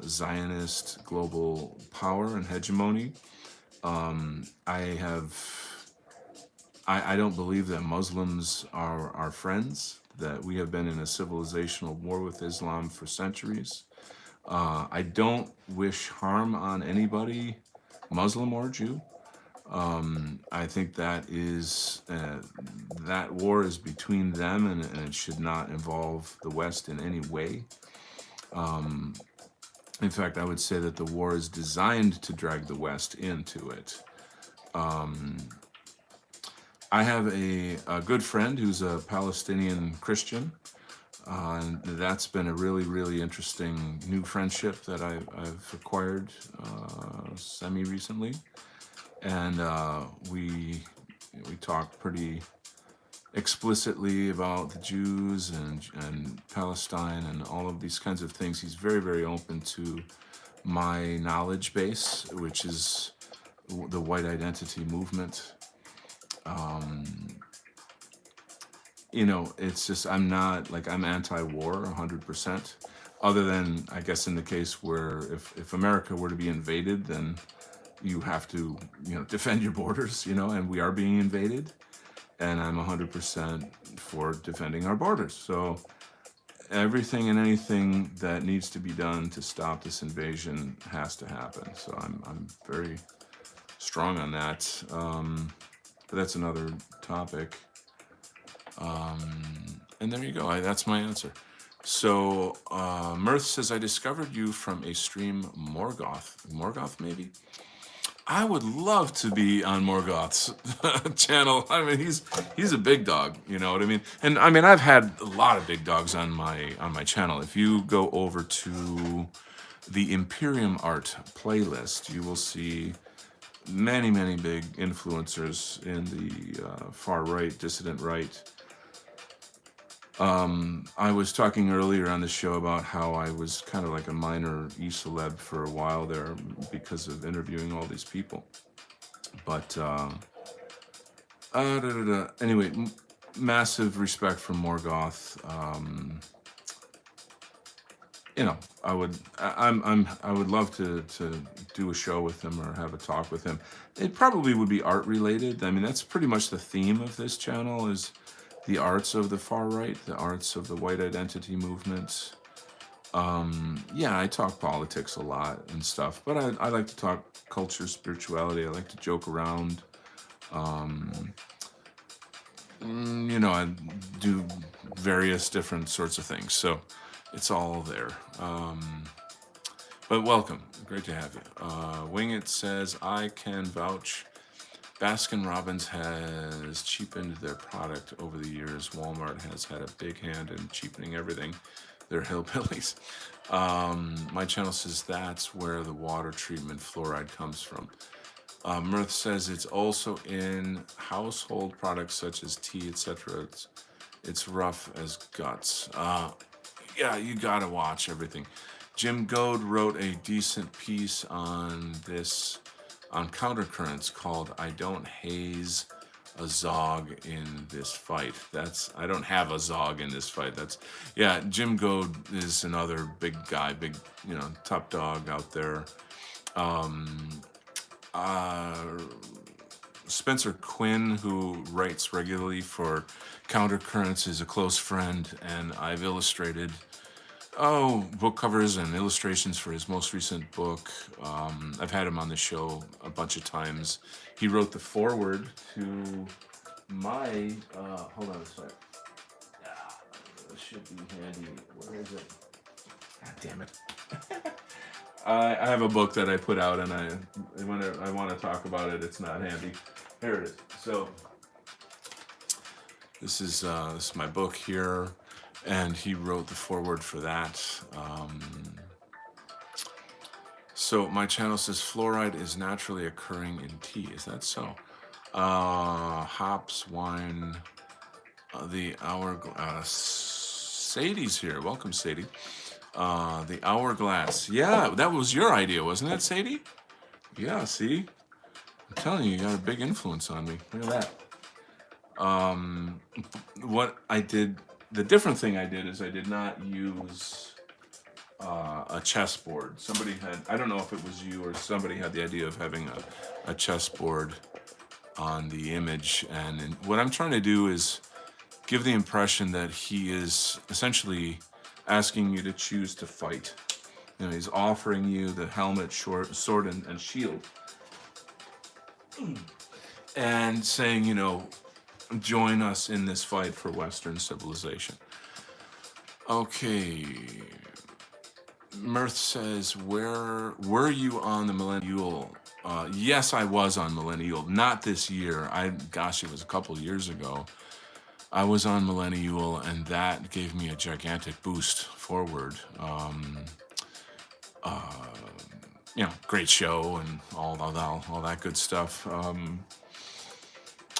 Zionist global power and hegemony. I don't believe that Muslims are our friends, that we have been in a civilizational war with Islam for centuries. I don't wish harm on anybody, Muslim or Jew. I think that war is between them, and it should not involve the West in any way. In fact, I would say that the war is designed to drag the West into it. I have a good friend who's a Palestinian Christian, and that's been a really, really interesting new friendship that I've acquired semi-recently. And we talk pretty explicitly about the Jews and Palestine and all of these kinds of things. He's very, very open to my knowledge base, which is the white identity movement. It's just, I'm anti-war 100%, other than, I guess, in the case where if America were to be invaded, then you have to, defend your borders, and we are being invaded, and I'm 100% for defending our borders. So everything and anything that needs to be done to stop this invasion has to happen. So I'm very strong on that. But that's another topic. And there you go. That's my answer. So Mirth says, I discovered you from a stream Morgoth. Morgoth, maybe? I would love to be on Morgoth's channel. I mean, he's a big dog, you know what I mean? And I mean, I've had a lot of big dogs on my channel. If you go over to the Imperium Art playlist, you will see many, many big influencers in the far right, dissident right. I was talking earlier on the show about how I was kind of like a minor e-celeb for a while there because of interviewing all these people. But anyway, massive respect for Morgoth. You know, I would love to do a show with him or have a talk with him. It probably would be art related. I mean, that's pretty much the theme of this channel, is the arts of the far right, the arts of the white identity movement. Yeah, I talk politics a lot and stuff, but I like to talk culture, spirituality. I like to joke around. You know, I do various different sorts of things, so it's all there. But welcome, great to have you. Wing It says, I can vouch. Baskin Robbins has cheapened their product over the years. Walmart has had a big hand in cheapening everything. They're hillbillies. My channel says that's where the water treatment fluoride comes from. Mirth says it's also in household products such as tea, etc. It's rough as guts. Yeah, you gotta watch everything. Jim Goad wrote a decent piece on this, on countercurrents, called "I Don't Haze a Zog in This Fight." I don't have a Zog in this fight. Yeah, Jim Goad is another big guy, big, you know, top dog out there. Spencer Quinn, who writes regularly for Countercurrents, is a close friend, and I've illustrated book covers and illustrations for his most recent book. I've had him on the show a bunch of times. He wrote the foreword to my, hold on a sec. This should be handy. Where is it? God damn it. I have a book that I put out, and when I want to talk about it, it's not handy. Here it is. So this is my book here, and he wrote the foreword for that. So my channel says fluoride is naturally occurring in tea. Is that so? Hops, wine, the hourglass. Sadie's here. Welcome, Sadie. The hourglass. Yeah, that was your idea, wasn't it, Sadie? Yeah, see? I'm telling you, you got a big influence on me. Look at that. What I did, the different thing I did is I did not use a chessboard. Somebody had, I don't know if it was you or somebody had the idea of having a chessboard on the image. And what I'm trying to do is give the impression that he is essentially asking you to choose to fight. You know, he's offering you the helmet, sword, and shield, and saying, you know, join us in this fight for Western civilization. Okay. Mirth says, where were you on the Millennial? Yes, I was on Millennial. Not this year. Gosh, it was a couple years ago. I was on Millennial, and that gave me a gigantic boost forward. You know, great show and all that good stuff.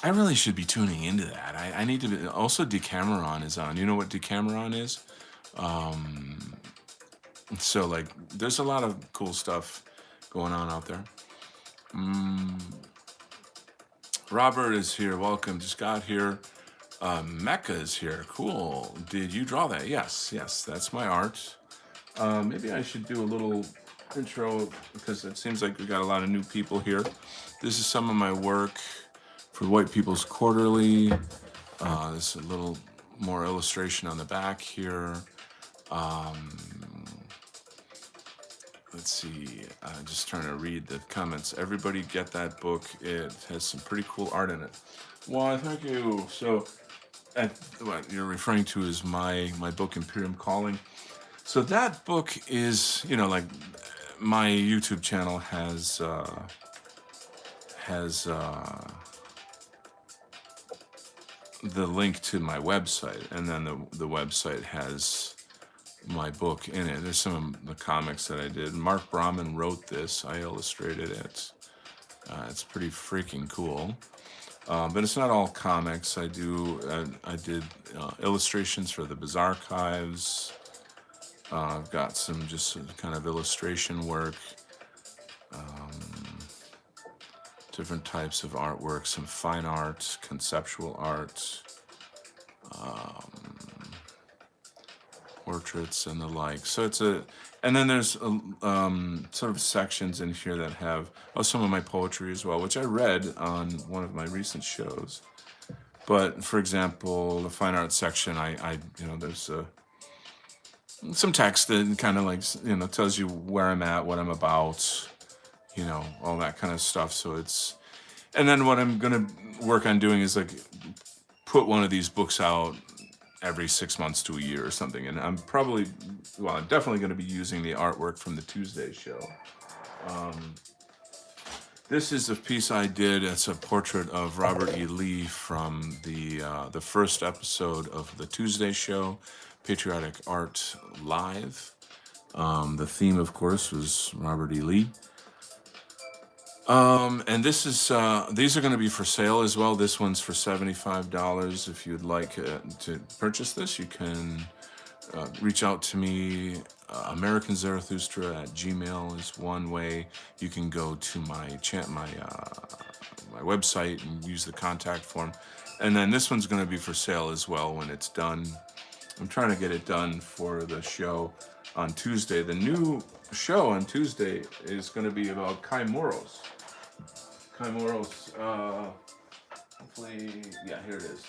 I really should be tuning into that. I need to be. Also, Decameron is on. You know what Decameron is? So, like, there's a lot of cool stuff going on out there. Robert is here. Welcome. Just got here. Mecca is here. Cool. Did you draw that? Yes, that's my art. Maybe I should do a little intro because it seems like we got a lot of new people here. This is some of my work for White People's Quarterly. There's a little more illustration on the back here. Let's see. I'm just trying to read the comments. Everybody get that book. It has some pretty cool art in it. Why, thank you. So what you're referring to is my book Imperium Calling. So that book is, like my YouTube channel has the link to my website, and then the website has my book in it. There's some of the comics that I did. Mark Brahman wrote this. I illustrated it. It's pretty freaking cool. But it's not all comics. I did illustrations for the Bizarre Archives. I've got some just kind of illustration work, different types of artwork, some fine art, conceptual art, portraits and the like. So and then there's sort of sections in here that have some of my poetry as well, which I read on one of my recent shows. But for example, the fine art section, there's some text that kind of like, tells you where I'm at, what I'm about, all that kind of stuff. So and then what I'm going to work on doing is like put one of these books out every 6 months to a year or something. And I'm definitely going to be using the artwork from the Tuesday show. This is a piece I did. It's a portrait of Robert E. Lee from the first episode of the Tuesday show, Patriotic Art Live. The theme, of course, was Robert E. Lee. And this is these are going to be for sale as well. This one's for $75. If you'd like to purchase this, you can reach out to me. AmericanZarathustra@gmail is one way. You can go to my website and use the contact form. And then this one's going to be for sale as well when it's done. I'm trying to get it done for the show on Tuesday. The new show on Tuesday is going to be about Kai Moros. Hopefully, yeah, here it is.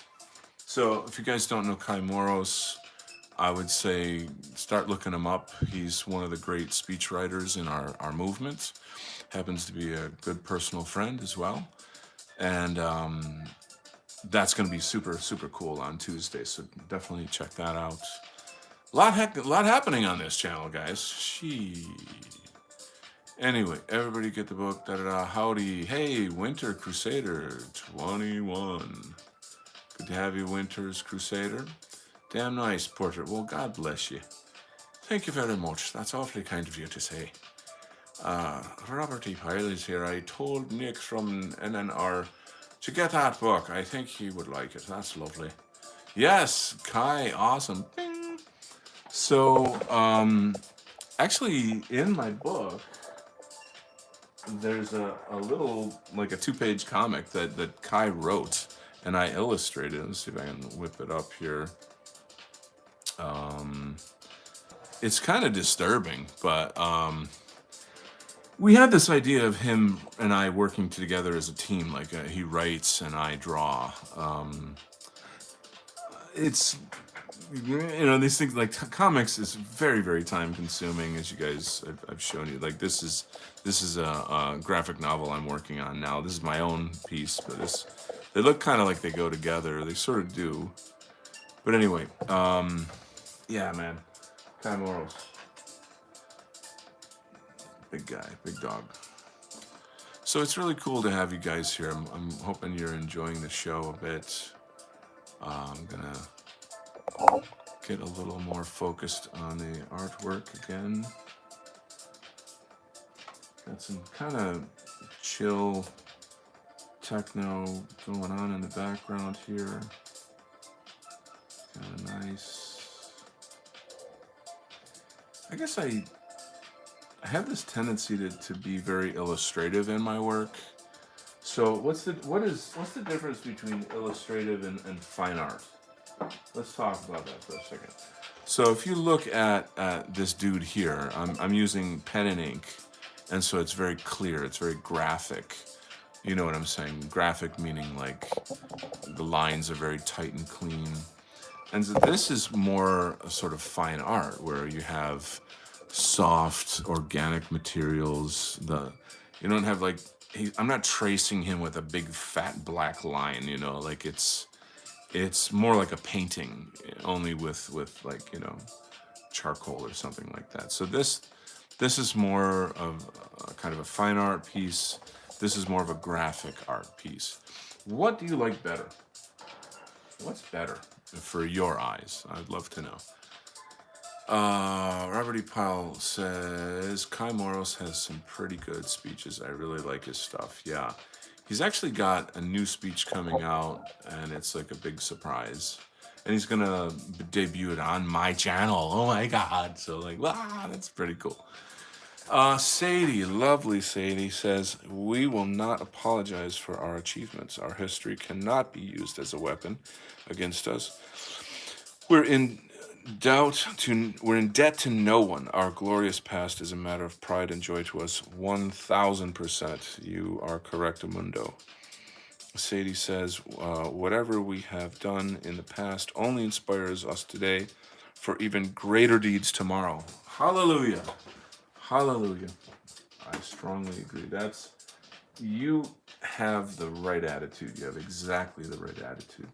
So if you guys don't know Kai Moros, I would say start looking him up. He's one of the great speechwriters in our movement. Happens to be a good personal friend as well. And that's going to be super, super cool on Tuesday. So definitely check that out. A lot happening on this channel, guys. Anyway, everybody get the book. Howdy. Hey, Winter Crusader 21. Good to have you, Winter's Crusader. Damn nice portrait. Well, God bless you. Thank you very much. That's awfully kind of you to say. Robert E. Pyle is here. I told Nick from NNR to get that book. I think he would like it. That's lovely. Yes, Kai, awesome. Bing. So, actually, in my book, there's a little, like a 2-page comic that Kai wrote, and I illustrated. Let's see if I can whip it up here. It's kind of disturbing, but we had this idea of him and I working together as a team. Like he writes and I draw. It's these things like comics is very, very time consuming, as you guys I've shown you. Like this is a graphic novel I'm working on now. This is my own piece, but they look kind of like they go together. They sort of do. But anyway, yeah, man. Kai Moros. Big guy, big dog. So it's really cool to have you guys here. I'm hoping you're enjoying the show a bit. I'm gonna get a little more focused on the artwork again. Got some kind of chill techno going on in the background here. Kind of nice. I guess I have this tendency to be very illustrative in my work. So what's the difference between illustrative and fine art? Let's talk about that for a second. So if you look at this dude here, I'm using pen and ink, and so it's very clear, it's very graphic. You know what I'm saying? Graphic meaning like the lines are very tight and clean. And so this is more a sort of fine art where you have soft, organic materials. You don't have like, I'm not tracing him with a big fat black line, like it's It's more like a painting, only with like, charcoal or something like that. So this is more of kind of a fine art piece. This is more of a graphic art piece. What do you like better? What's better for your eyes? I'd love to know. Robert E. Powell says Kai Moros has some pretty good speeches. I really like his stuff. Yeah. He's actually got a new speech coming out, and it's like a big surprise. And he's going to debut it on my channel. Oh my God. So, like, wow, that's pretty cool. Sadie, lovely Sadie, says, we will not apologize for our achievements. Our history cannot be used as a weapon against us. We're in debt to no one. Our glorious past is a matter of pride and joy to us. 1000%. You are correct, Amundo. Sadie says, whatever we have done in the past only inspires us today for even greater deeds tomorrow. Hallelujah. Hallelujah. I strongly agree. You have the right attitude. You have exactly the right attitude.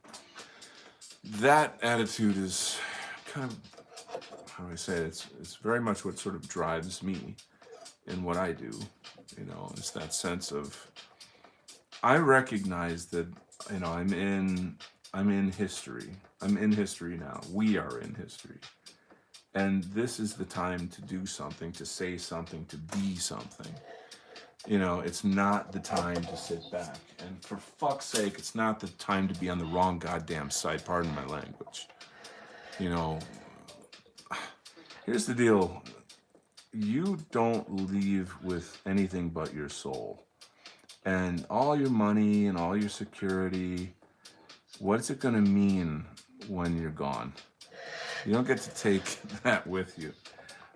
That attitude is kind of, how do I say it? It's very much what sort of drives me in what I do. It's that sense of, I recognize that, I'm in history. I'm in history now. We are in history. And this is the time to do something, to say something, to be something. It's not the time to sit back. And for fuck's sake, it's not the time to be on the wrong goddamn side. Pardon my language. Here's the deal. You don't leave with anything but your soul. And all your money and all your security, what's it going to mean when you're gone? You don't get to take that with you.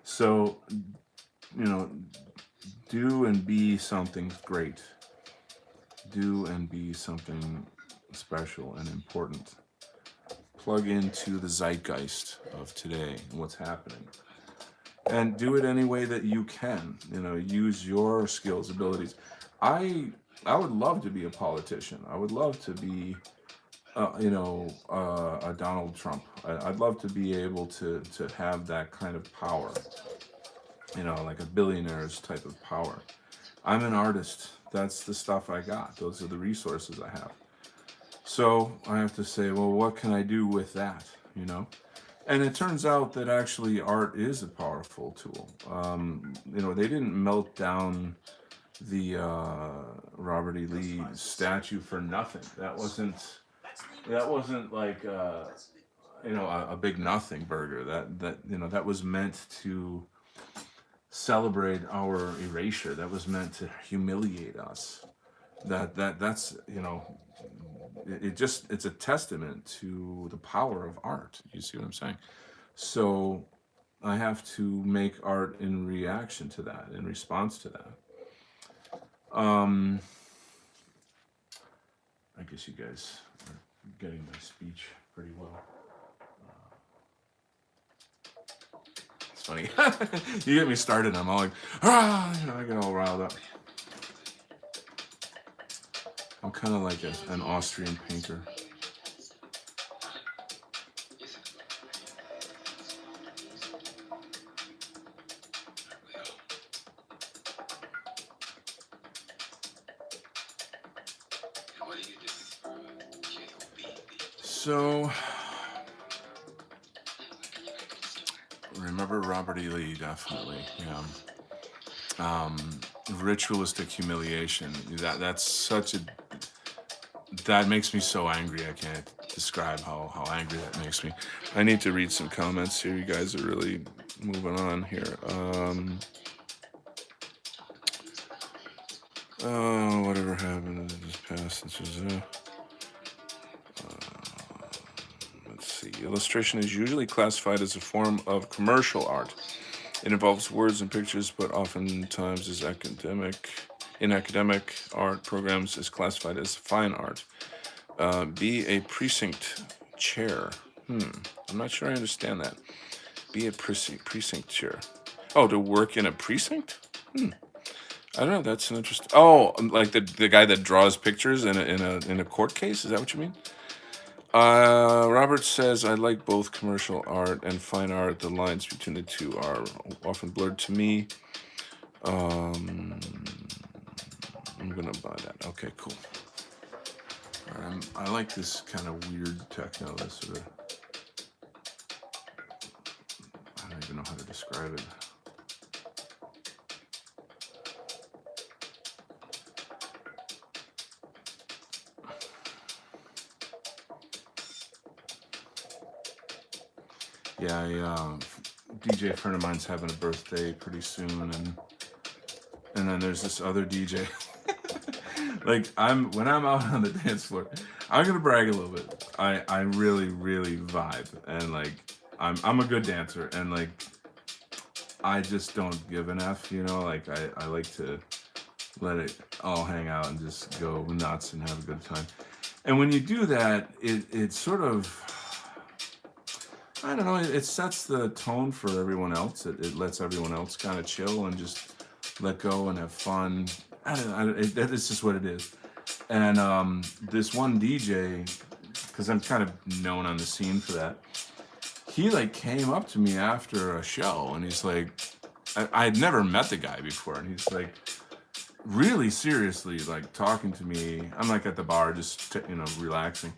So, do and be something great. Do and be something special and important. Plug into the zeitgeist of today and what's happening. And do it any way that you can. Use your skills, abilities. I would love to be a politician. I would love to be, a Donald Trump. I'd love to be able to have that kind of power. Like a billionaire's type of power. I'm an artist. That's the stuff I got. Those are the resources I have. So I have to say, well, what can I do with that? And it turns out that actually art is a powerful tool. They didn't melt down the Robert E. Lee statue for nothing. That wasn't like a big nothing burger. That was meant to celebrate our erasure. That was meant to humiliate us. That's it's a testament to the power of art. You see what I'm saying? So I have to make art in reaction to that, in response to that. I guess you guys are getting my speech pretty well. It's funny. You get me started, I'm all like, I get all riled up. I'm kind of like an Austrian painter. So, remember Robert E. Lee, definitely. Ritualistic humiliation. That makes me so angry. I can't describe how angry that makes me. I need to read some comments here. You guys are really moving on here. Whatever happened in this past? Let's see. Illustration is usually classified as a form of commercial art. It involves words and pictures, but oftentimes is in academic art programs is classified as fine art. Be a precinct chair. I'm not sure I understand that. Be a precinct chair. Oh, to work in a precinct? I don't know. That's an interesting. Oh, like the guy that draws pictures in a court case. Is that what you mean? Robert says, I like both commercial art and fine art. The lines between the two are often blurred to me. I'm gonna buy that. Okay, cool. I like this kind of weird techno. This sort of, I don't even know how to describe it. Yeah, DJ friend of mine's having a birthday pretty soon, and then there's this other DJ. Like when I'm out on the dance floor, I'm gonna brag a little bit. I really vibe, and like I'm a good dancer, and like I just don't give an F, you know. Like I like to let it all hang out and just go nuts and have a good time. And when you do that, it sort of, I don't know, it sets the tone for everyone else. It lets everyone else kind of chill and just let go and have fun. I don't know, it's just what it is. And this one DJ, because I'm kind of known on the scene for that, he like came up to me after a show and he's like, I'd never met the guy before, and he's like really seriously like talking to me. I'm like at the bar just relaxing,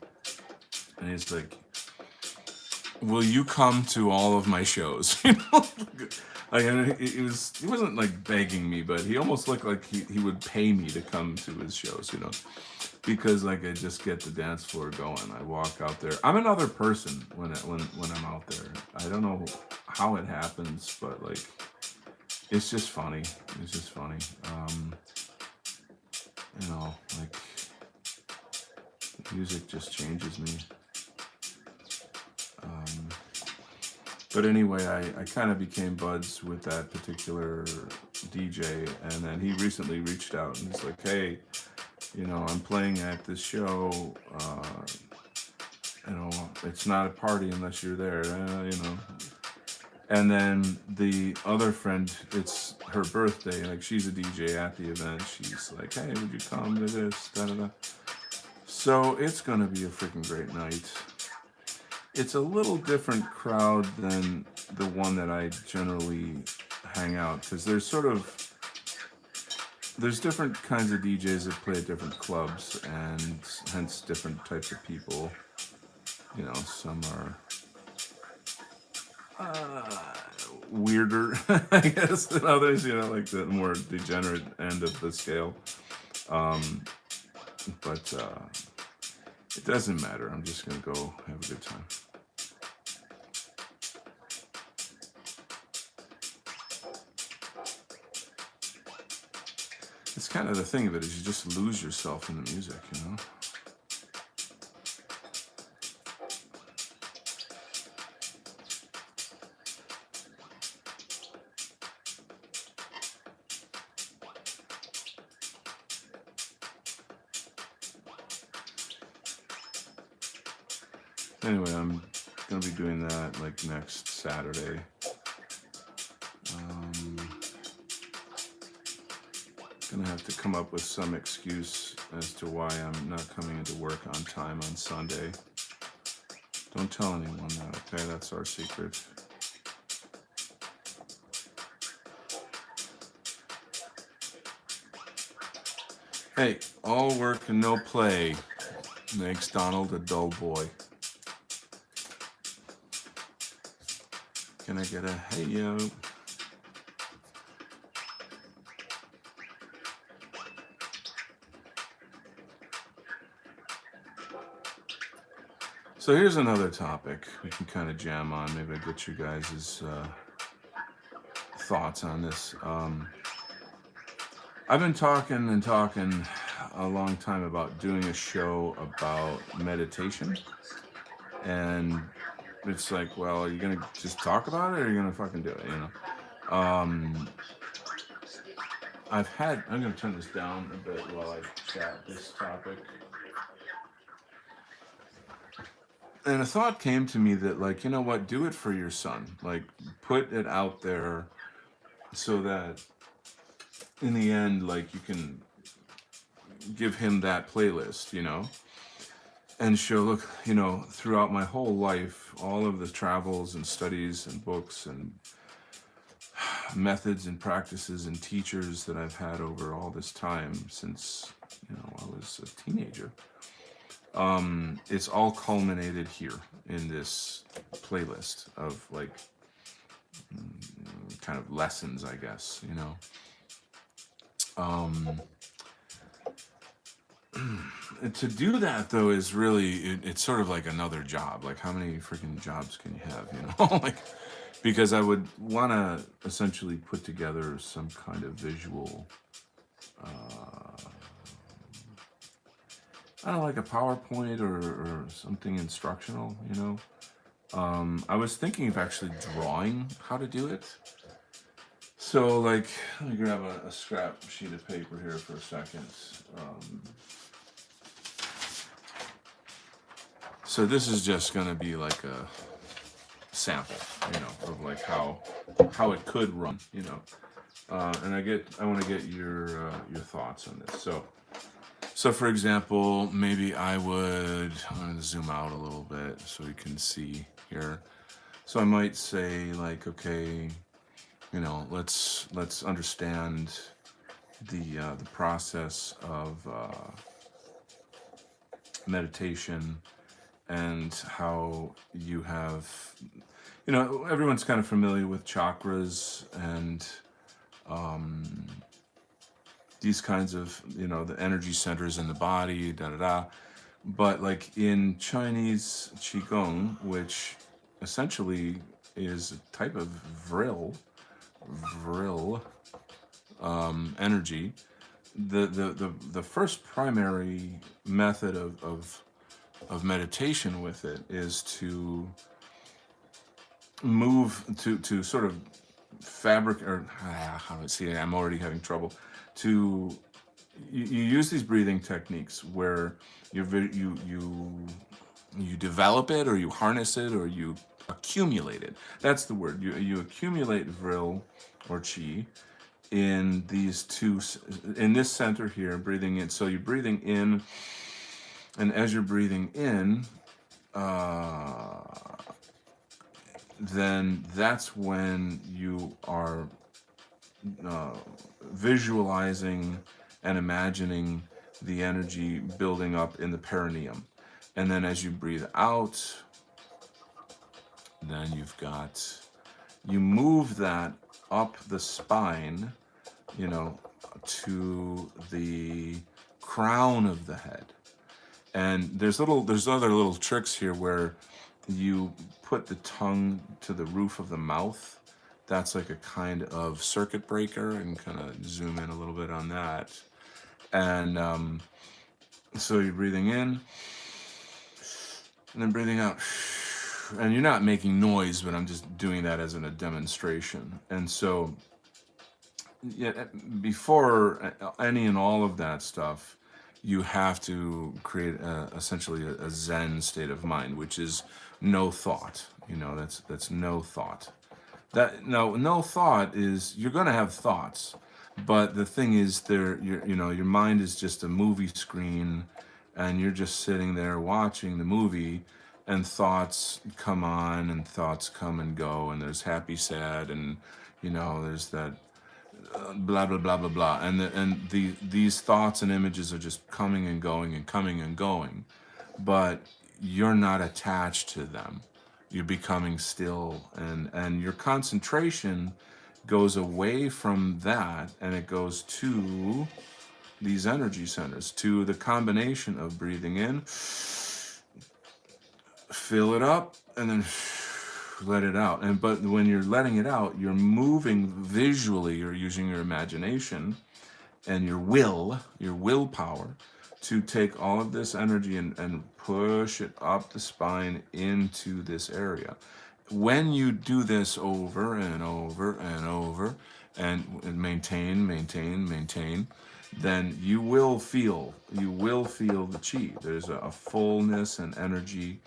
and he's like, will you come to all of my shows? You know, like, and he wasn't like begging me, but he almost looked like he would pay me to come to his shows, you know, because like I just get the dance floor going. I walk out there. I'm another person when I'm out there. I don't know how it happens, but like it's just funny. It's just funny. You know, like music just changes me. But anyway, I kind of became buds with that particular DJ, and then he recently reached out and he's like, hey, you know, I'm playing at this show, you know, it's not a party unless you're there, you know. And then the other friend, it's her birthday, like she's a DJ at the event. She's like, hey, would you come to this, da da da. So it's gonna be a freaking great night. It's a little different crowd than the one that I generally hang out, because there's different kinds of DJs that play at different clubs, and hence different types of people. You know, some are weirder, I guess, than others. You know, like the more degenerate end of the scale. But it doesn't matter. I'm just gonna go have a good time. It's kind of the thing of it, is you just lose yourself in the music, you know? Anyway, I'm gonna be doing that like next Saturday. Gonna have to come up with some excuse as to why I'm not coming into work on time on Sunday. Don't tell anyone that, okay? That's our secret. Hey, all work and no play makes Donald a dull boy. Can I get a hey yo? So here's another topic we can kind of jam on. Maybe I'll get you guys' thoughts on this. I've been talking a long time about doing a show about meditation. And it's like, well, are you going to just talk about it, or are you going to fucking do it, you know? I'm going to turn this down a bit while I chat this topic. And a thought came to me that, like, you know what, do it for your son. Like, put it out there so that in the end, like, you can give him that playlist, you know? and show, look, you know, throughout my whole life, all of the travels and studies and books and methods and practices and teachers that I've had over all this time since, you know, I was a teenager. It's all culminated here in this playlist of like kind of lessons, I guess, you know. To do that though is really it's sort of like another job. Like how many freaking jobs can you have, you know? Like because I would want to essentially put together some kind of visual I don't know, like a PowerPoint or something instructional, you know. I was thinking of actually drawing how to do it. So like, let me grab a scrap sheet of paper here for a second. So this is just going to be like a sample, you know, of like how it could run, you know. And I want to get your thoughts on this. So for example, maybe I'm going to zoom out a little bit so you can see here. So I might say like, okay, you know, let's understand the process of meditation and how you have, you know, everyone's kind of familiar with chakras and these kinds of, you know, the energy centers in the body, da da da. But like in Chinese Qigong, which essentially is a type of Vril energy, the first primary method of meditation with it is to move to sort of fabric or how do I see it? I'm already having trouble. You use these breathing techniques where you develop it or you harness it or you accumulate it. That's the word. You accumulate Vril or Qi in in this center here, breathing in. So you're breathing in, and as you're breathing in, then that's when you are visualizing and imagining the energy building up in the perineum. And then as you breathe out, then you move that up the spine, you know, to the crown of the head. And there's other little tricks here where you put the tongue to the roof of the mouth. That's like a kind of circuit breaker, and kind of zoom in a little bit on that. And so you're breathing in and then breathing out. And you're not making noise, but I'm just doing that as a demonstration. And so yeah, before any and all of that stuff, you have to create essentially a Zen state of mind, which is no thought. You know, that's no thought. No thought is, you're going to have thoughts, but the thing is, your mind is just a movie screen, and you're just sitting there watching the movie, and thoughts come on and thoughts come and go, and there's happy, sad, and you know, there's that blah blah blah blah blah, and these thoughts and images are just coming and going and coming and going, but you're not attached to them. You're becoming still, and your concentration goes away from that, and it goes to these energy centers, to the combination of breathing in, fill it up, and then let it out. But when you're letting it out, you're moving visually, you're using your imagination and your willpower to take all of this energy and push it up the spine into this area. When you do this over and over and over and maintain, then you will feel the chi. There's a fullness and energy.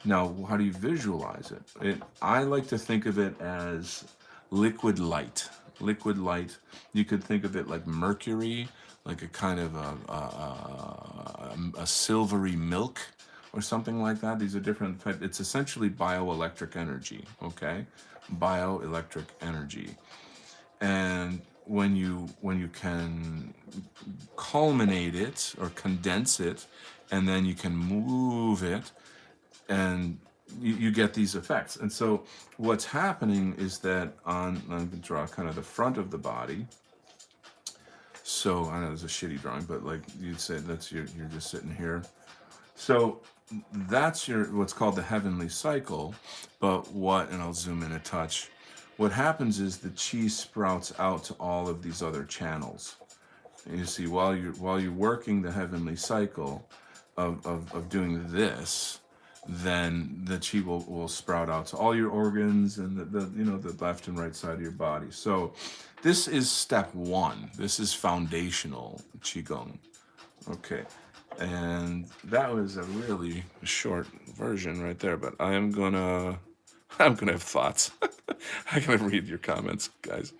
Now, how do you visualize it? I like to think of it as liquid light. Liquid light, you could think of it like mercury, like a kind of a silvery milk, or something like that. These are different types. It's essentially bioelectric energy, okay? Bioelectric energy. And when you can culminate it or condense it, and then you can move it, and you get these effects. And so what's happening is that I'm going to draw kind of the front of the body. So I know it's a shitty drawing, but like you'd say, you're just sitting here. So that's your what's called the heavenly cycle. But and I'll zoom in a touch. What happens is the chi sprouts out to all of these other channels. And you see, while you're working the heavenly cycle of doing this, then the chi will sprout out to all your organs and the left and right side of your body. So this is step one. This is foundational qigong. Okay. And that was a really short version right there, but I'm gonna have thoughts. I'm gonna read your comments, guys.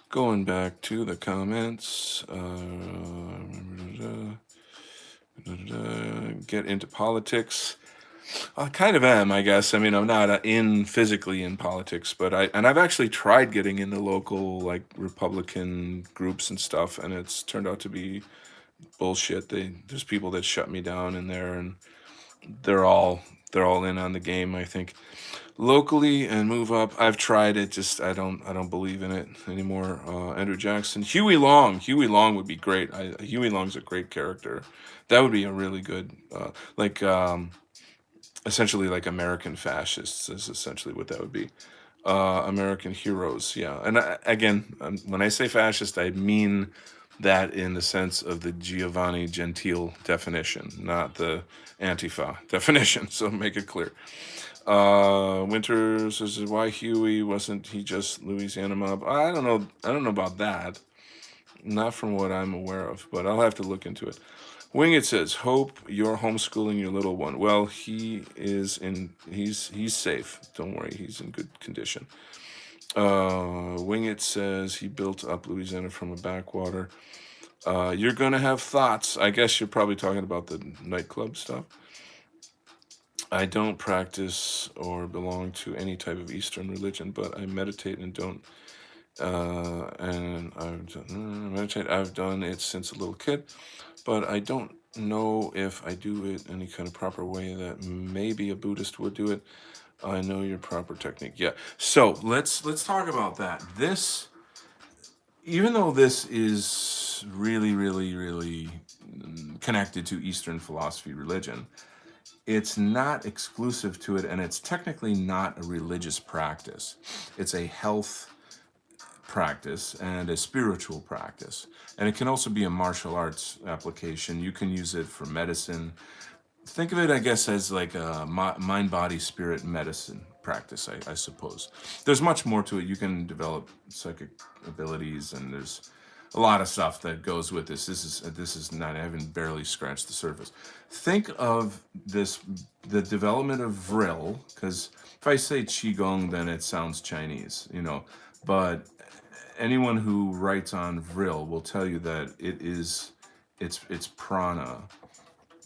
Going back to the comments, get into politics. I kind of am, I guess. I mean, I'm not physically in politics, but I've actually tried getting in the local like Republican groups and stuff, and it's turned out to be bullshit. There's people that shut me down in there, and they're all in on the game, I think. Locally and move up. I've tried it. Just I don't believe in it anymore. Andrew Jackson, Huey Long. Huey Long would be great. Huey Long's a great character. That would be a really good essentially like American fascists is essentially what that would be. American heroes, yeah. And again, when I say fascist, I mean that in the sense of the Giovanni Gentile definition, not the Antifa definition. So make it clear. Winter says, why Huey? Wasn't he just Louisiana mob? I don't know about that. Not from what I'm aware of, but I'll have to look into it. Wingit says, hope you're homeschooling your little one. Well, he's safe. Don't worry, he's in good condition. Wingit says he built up Louisiana from a backwater. You're gonna have thoughts. I guess you're probably talking about the nightclub stuff. I don't practice or belong to any type of Eastern religion, but I meditate and don't. And I've done it since a little kid, but I don't know if I do it any kind of proper way that maybe a Buddhist would do it. I know your proper technique. Yeah. So let's talk about that. This, even though this is really, really, really connected to Eastern philosophy, religion, it's not exclusive to it, and it's technically not a religious practice. It's a health practice and a spiritual practice. And it can also be a martial arts application. You can use it for medicine. Think of it, I guess, as like a mind, body, spirit medicine practice, I suppose. There's much more to it. You can develop psychic abilities, and there's a lot of stuff that goes with this. This is not, I haven't barely scratched the surface. Think of this, the development of Vril, because if I say Qigong, then it sounds Chinese, but anyone who writes on Vril will tell you that it's prana.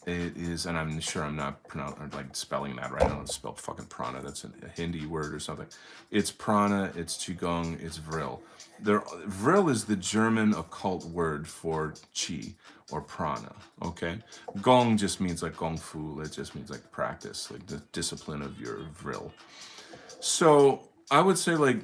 It is, and I'm sure I'm not spelling that right. I don't know how to spell fucking prana. That's a Hindi word or something. It's prana, it's qigong, it's vril. Vril is the German occult word for qi or prana, okay? Gong just means like gong fu. It just means like practice, like the discipline of your vril. So I would say, like,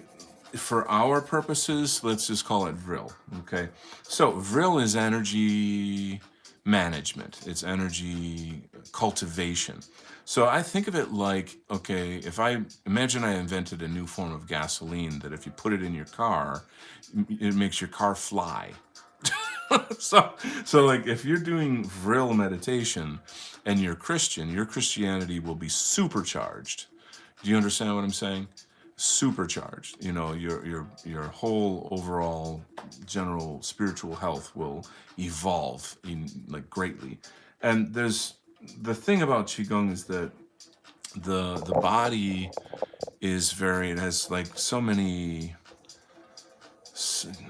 for our purposes, let's just call it Vril, okay? So Vril is energy management. It's energy cultivation. So I think of it like, okay, if I imagine I invented a new form of gasoline that if you put it in your car, it makes your car fly. So like if you're doing Vril meditation and you're Christian, your Christianity will be supercharged. Do you understand what I'm saying? Supercharged. Your whole overall general spiritual health will evolve greatly. And there's the thing about qigong is that the body is it has like so many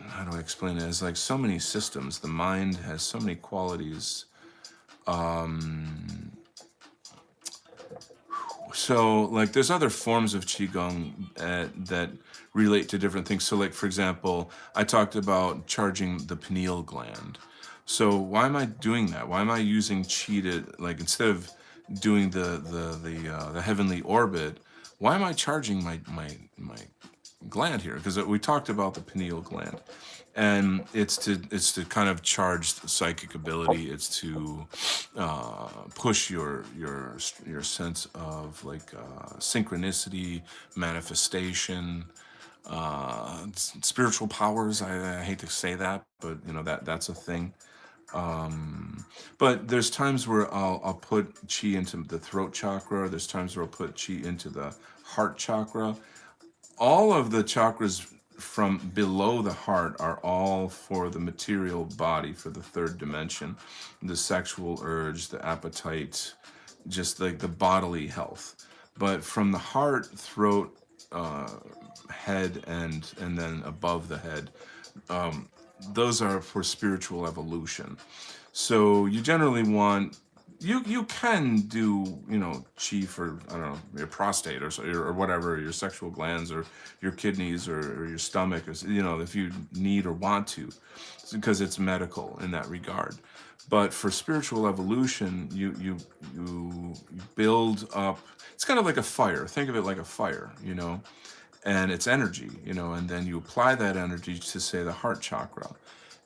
how do I explain it? It's like so many systems. The mind has so many qualities. So, like, there's other forms of qigong that relate to different things. So, like, for example, I talked about charging the pineal gland. So, why am I doing that? Why am I using qi to, like, instead of doing the heavenly orbit? Why am I charging my gland here? Because we talked about the pineal gland, and it's to kind of charge the psychic ability. It's to push your sense of like synchronicity, manifestation, spiritual powers. I hate to say that, but you know that's a thing. But there's times where I'll put chi into the throat chakra. There's times where I'll put chi into the heart chakra. All of the chakras from below the heart are all for the material body, for the third dimension, the sexual urge, the appetite, just like the bodily health. But from the heart, throat, head, and then above the head, those are for spiritual evolution. So you generally want, you can do, you know, chi for, I don't know, your prostate or whatever, your sexual glands or your kidneys or your stomach, or, you know, if you need or want to, because it's medical in that regard. But for spiritual evolution, you build up. It's kind of like a fire. Think of it like a fire, you know, and it's energy, you know, and then you apply that energy to, say, the heart chakra.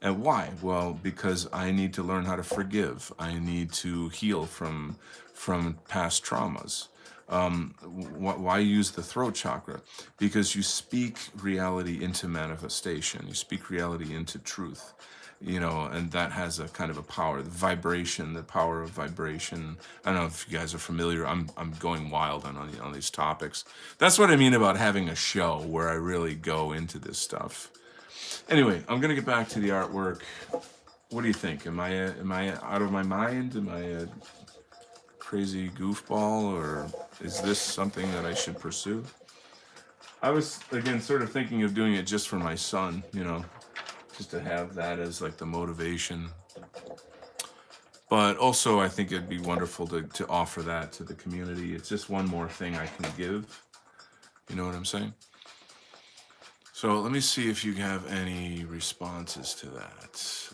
And why? Well, because I need to learn how to forgive. I need to heal from past traumas. Why use the throat chakra? Because you speak reality into manifestation. You speak reality into truth, you know, and that has a kind of a power, the vibration, the power of vibration. I don't know if you guys are familiar. I'm going wild on these topics. That's what I mean about having a show where I really go into this stuff. Anyway, I'm gonna get back to the artwork. What do you think? Am I out of my mind? Am I a crazy goofball, or is this something that I should pursue? I was, again, sort of thinking of doing it just for my son, you know, just to have that as like the motivation. But also, I think it'd be wonderful to offer that to the community. It's just one more thing I can give. You know what I'm saying? So let me see if you have any responses to that.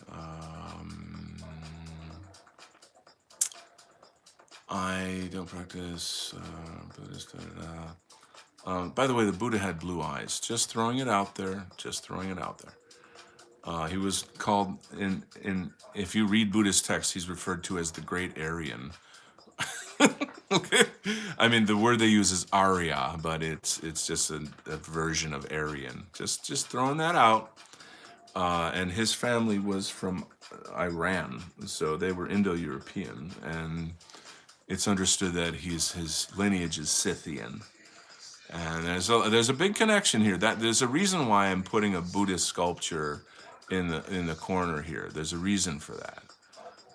I don't practice Buddhist. By the way, the Buddha had blue eyes. Just throwing it out there. Just throwing it out there. He was called in. If you read Buddhist texts, he's referred to as the Great Aryan. Okay, I mean the word they use is Arya, but it's just a version of Aryan. Just throwing that out. And his family was from Iran, so they were Indo-European, and it's understood that his lineage is Scythian. And there's a big connection here. That there's a reason why I'm putting a Buddhist sculpture in the corner here. There's a reason for that.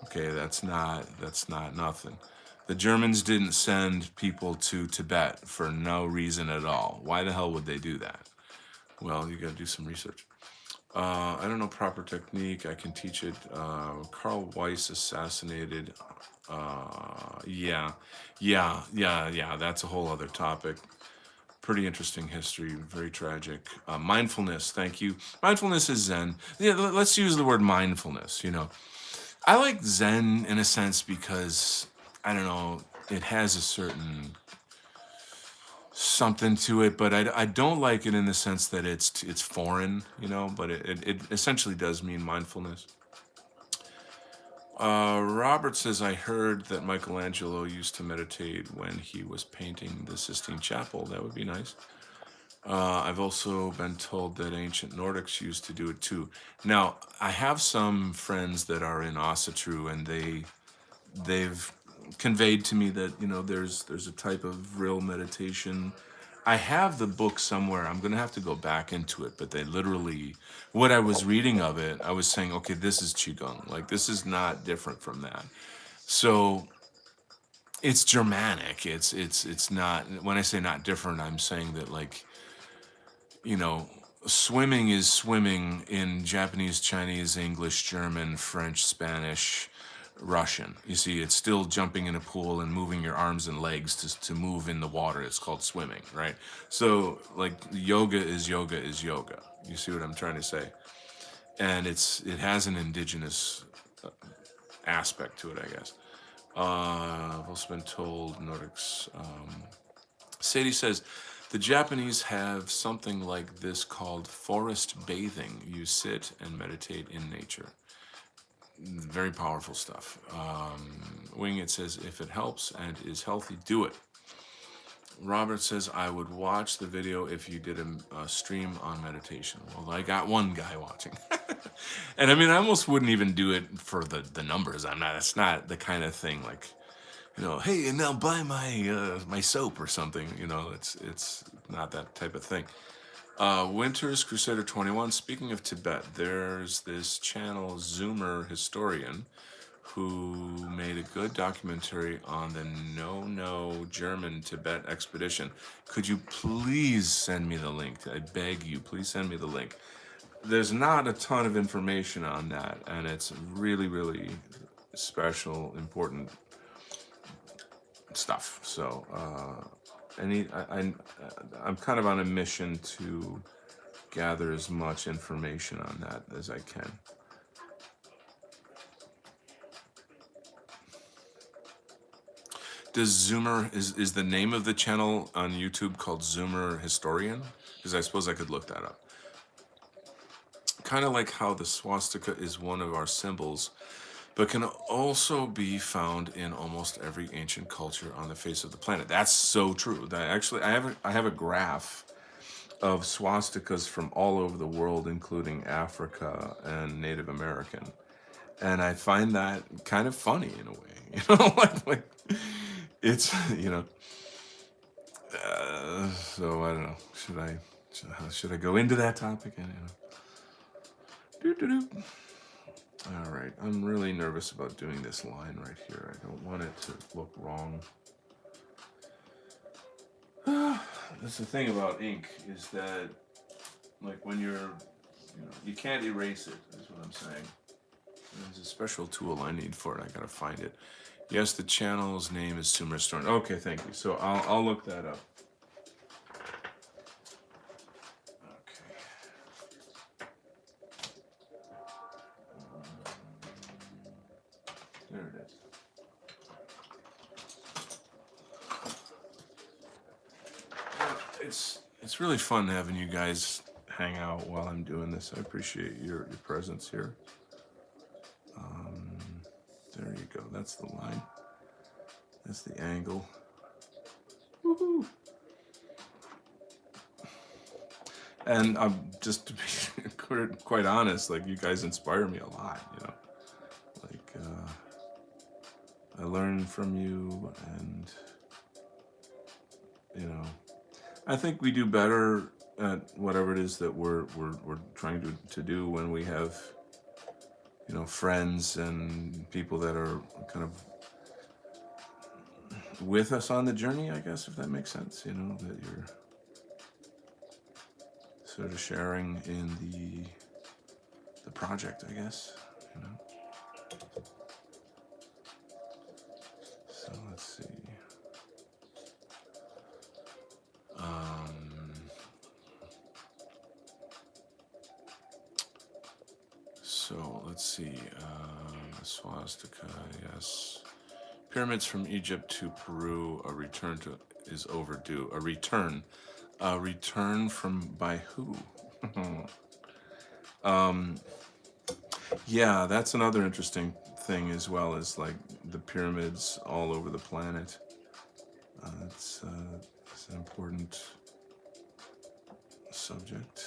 Okay, that's not nothing. The Germans didn't send people to Tibet for no reason at all. Why the hell would they do that? Well, you got to do some research. I don't know proper technique. I can teach it. Carl Weiss assassinated. Yeah. That's a whole other topic. Pretty interesting history. Very tragic. Mindfulness. Thank you. Mindfulness is Zen. Yeah, let's use the word mindfulness. You know, I like Zen in a sense because, I don't know, it has a certain something to it, but I don't like it in the sense that it's foreign, you know, but it essentially does mean mindfulness. Robert says, I heard that Michelangelo used to meditate when he was painting the Sistine Chapel. That would be nice. I've also been told that ancient Nordics used to do it too. Now, I have some friends that are in Asatru, and they've conveyed to me that, you know, there's a type of Vril meditation. I have the book somewhere. I'm gonna have to go back into it, but they literally, what I was reading of it, I was saying, okay, this is qigong. Like, this is not different from that. So it's Germanic. It's not. When I say not different, I'm saying that, like, you know, Swimming is swimming in Japanese, Chinese, English, German, French, Spanish, Russian. You see, it's still jumping in a pool and moving your arms and legs to move in the water. It's called swimming, right? So, like, yoga is yoga is yoga. You see what I'm trying to say? And it has an indigenous aspect to it, I guess. I've also been told Nordics. Sadie says, the Japanese have something like this called forest bathing. You sit and meditate in nature. Very powerful stuff. Wing It says, if it helps and is healthy, do it. Robert says, I would watch the video if you did a stream on meditation. Well, I got one guy watching. And I mean, I almost wouldn't even do it for the numbers. It's not the kind of thing like, hey, and now buy my soap or something. It's not that type of thing. Winters Crusader 21. Speaking of Tibet, there's this channel Zoomer Historian who made a good documentary on the No German Tibet expedition. Could you please send me the link? I beg you, please send me the link. There's not a ton of information on that, and it's really, really special, important stuff. So I'm kind of on a mission to gather as much information on that as I can. Does Zoomer, is the name of the channel on YouTube called Zoomer Historian? Because I suppose I could look that up. Kind of like how the swastika is one of our symbols, but can also be found in almost every ancient culture on the face of the planet. That's so true. Actually, I have a graph of swastikas from all over the world, including Africa and Native American. And I find that kind of funny in a way, like it's, so I don't know. Should I go into that topic? All right, I'm really nervous about doing this line right here. I don't want it to look wrong. That's the thing about ink, is that, like, when you can't erase it, is what I'm saying. There's a special tool I need for it. I gotta find it. Yes, the channel's name is Sumer Storm. Okay, thank you. So I'll look that up. Okay. There it is. It's really fun having you guys hang out while I'm doing this. I appreciate your presence here. There you go. That's the line. That's the angle. Woohoo! And I'm just, to be quite honest, like, you guys inspire me a lot, Like, I learn from you, and, I think we do better at whatever it is that we're trying to do when we have, friends and people that are kind of with us on the journey, I guess, if that makes sense, that you're sort of sharing in the project, I guess, So let's see. So let's see. Swastika, yes. Pyramids from Egypt to Peru. A return is overdue. A return from by who? Yeah, that's another interesting thing as well, as like the pyramids all over the planet. It's an important subject.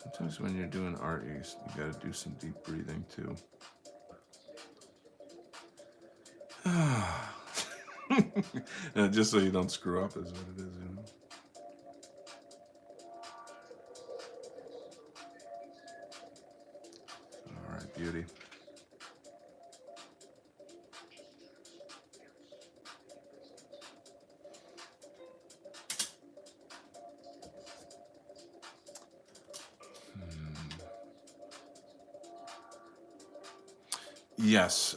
Sometimes when you're doing art, you got to do some deep breathing too. Just so you don't screw up is what it is, All right, beauty. Yes.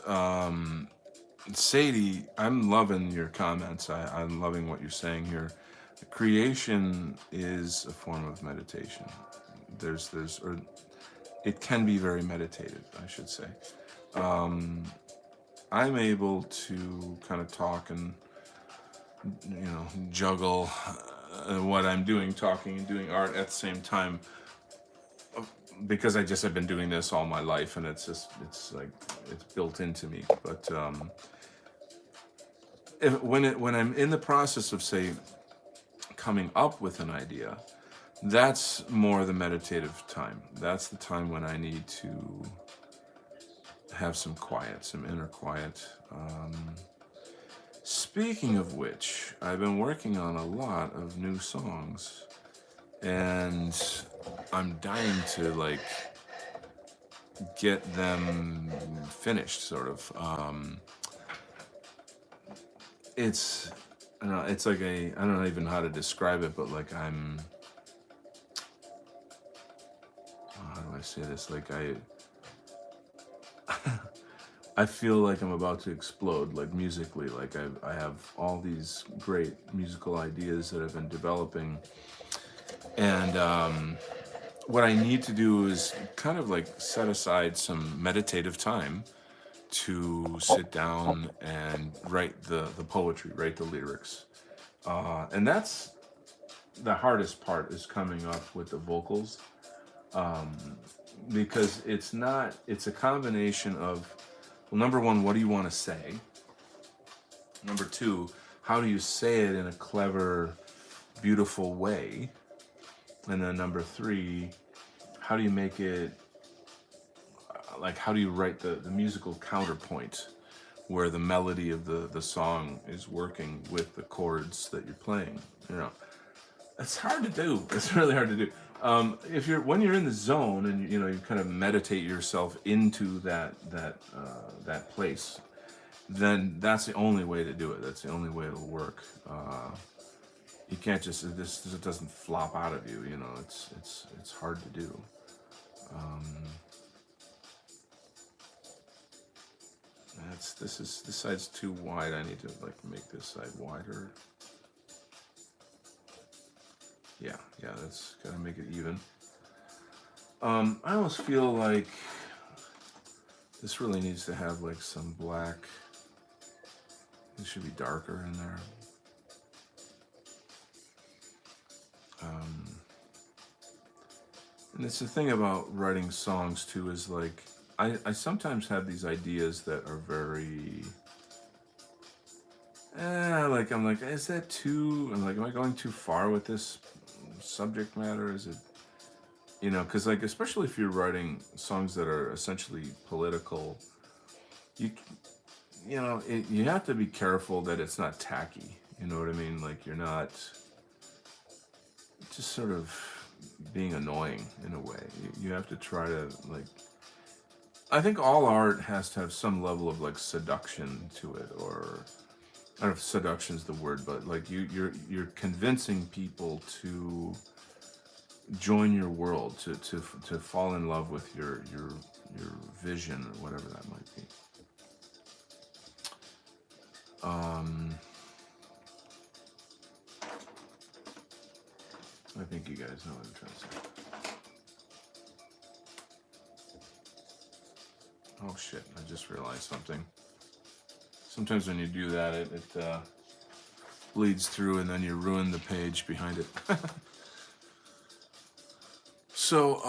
Sadie, I'm loving your comments. I'm loving what you're saying here. Creation is a form of meditation. Or it can be very meditative, I should say. I'm able to kind of talk and, juggle what I'm doing, talking and doing art at the same time, because I just have been doing this all my life, and it's like it's built into me. But when I'm in the process of, say, coming up with an idea, that's more the meditative time. That's the time when I need to have some quiet, some inner quiet. Speaking of which, I've been working on a lot of new songs, and I'm dying to like get them finished, sort of. It's I don't know, it's like I don't know even how to describe it, but like how do I say this? Like I feel like I'm about to explode, like musically. Like I have all these great musical ideas that I've been developing, and what I need to do is kind of like set aside some meditative time to sit down and write the poetry, write the lyrics, and that's the hardest part, is coming up with the vocals, because it's a combination of, well, number one, what do you want to say? Number two, how do you say it in a clever, beautiful way? And then number three, how do you make it, like, how do you write the musical counterpoint where the melody of the song is working with the chords that you're playing? It's hard to do. It's really hard to do. When you're in the zone, and you kind of meditate yourself into that place, then that's the only way to do it. That's the only way it'll work. You can't just, this it doesn't flop out of you. It's hard to do. This side's too wide. I need to like make this side wider. Yeah, that's gotta make it even. I almost feel like this really needs to have like some black. It should be darker in there. And it's the thing about writing songs too, is like I sometimes have these ideas that are very like, I'm like, is that too, I'm like, am I going too far with this subject matter? Is it, because like, especially if you're writing songs that are essentially political, you you have to be careful that it's not tacky. You know what I mean? Like, you're not just sort of being annoying in a way. You have to try to like, I think all art has to have some level of like seduction to it, or I don't know if seduction's the word, but like you're convincing people to join your world, to fall in love with your vision, or whatever that might be. I think you guys know what I'm trying to say. Oh shit, I just realized something. Sometimes when you do that, it bleeds through, and then you ruin the page behind it. So,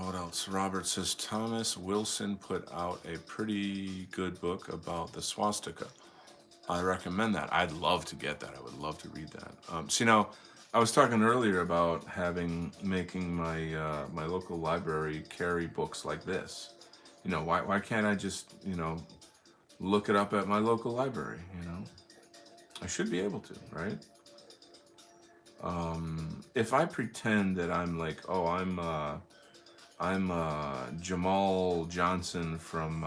what else? Robert says, Thomas Wilson put out a pretty good book about the swastika. I recommend that. I'd love to get that. I would love to read that. So, I was talking earlier about making my local library carry books like this. Why can't I just, look it up at my local library? I should be able to, right? If I pretend that I'm like, oh, I'm Jamal Johnson from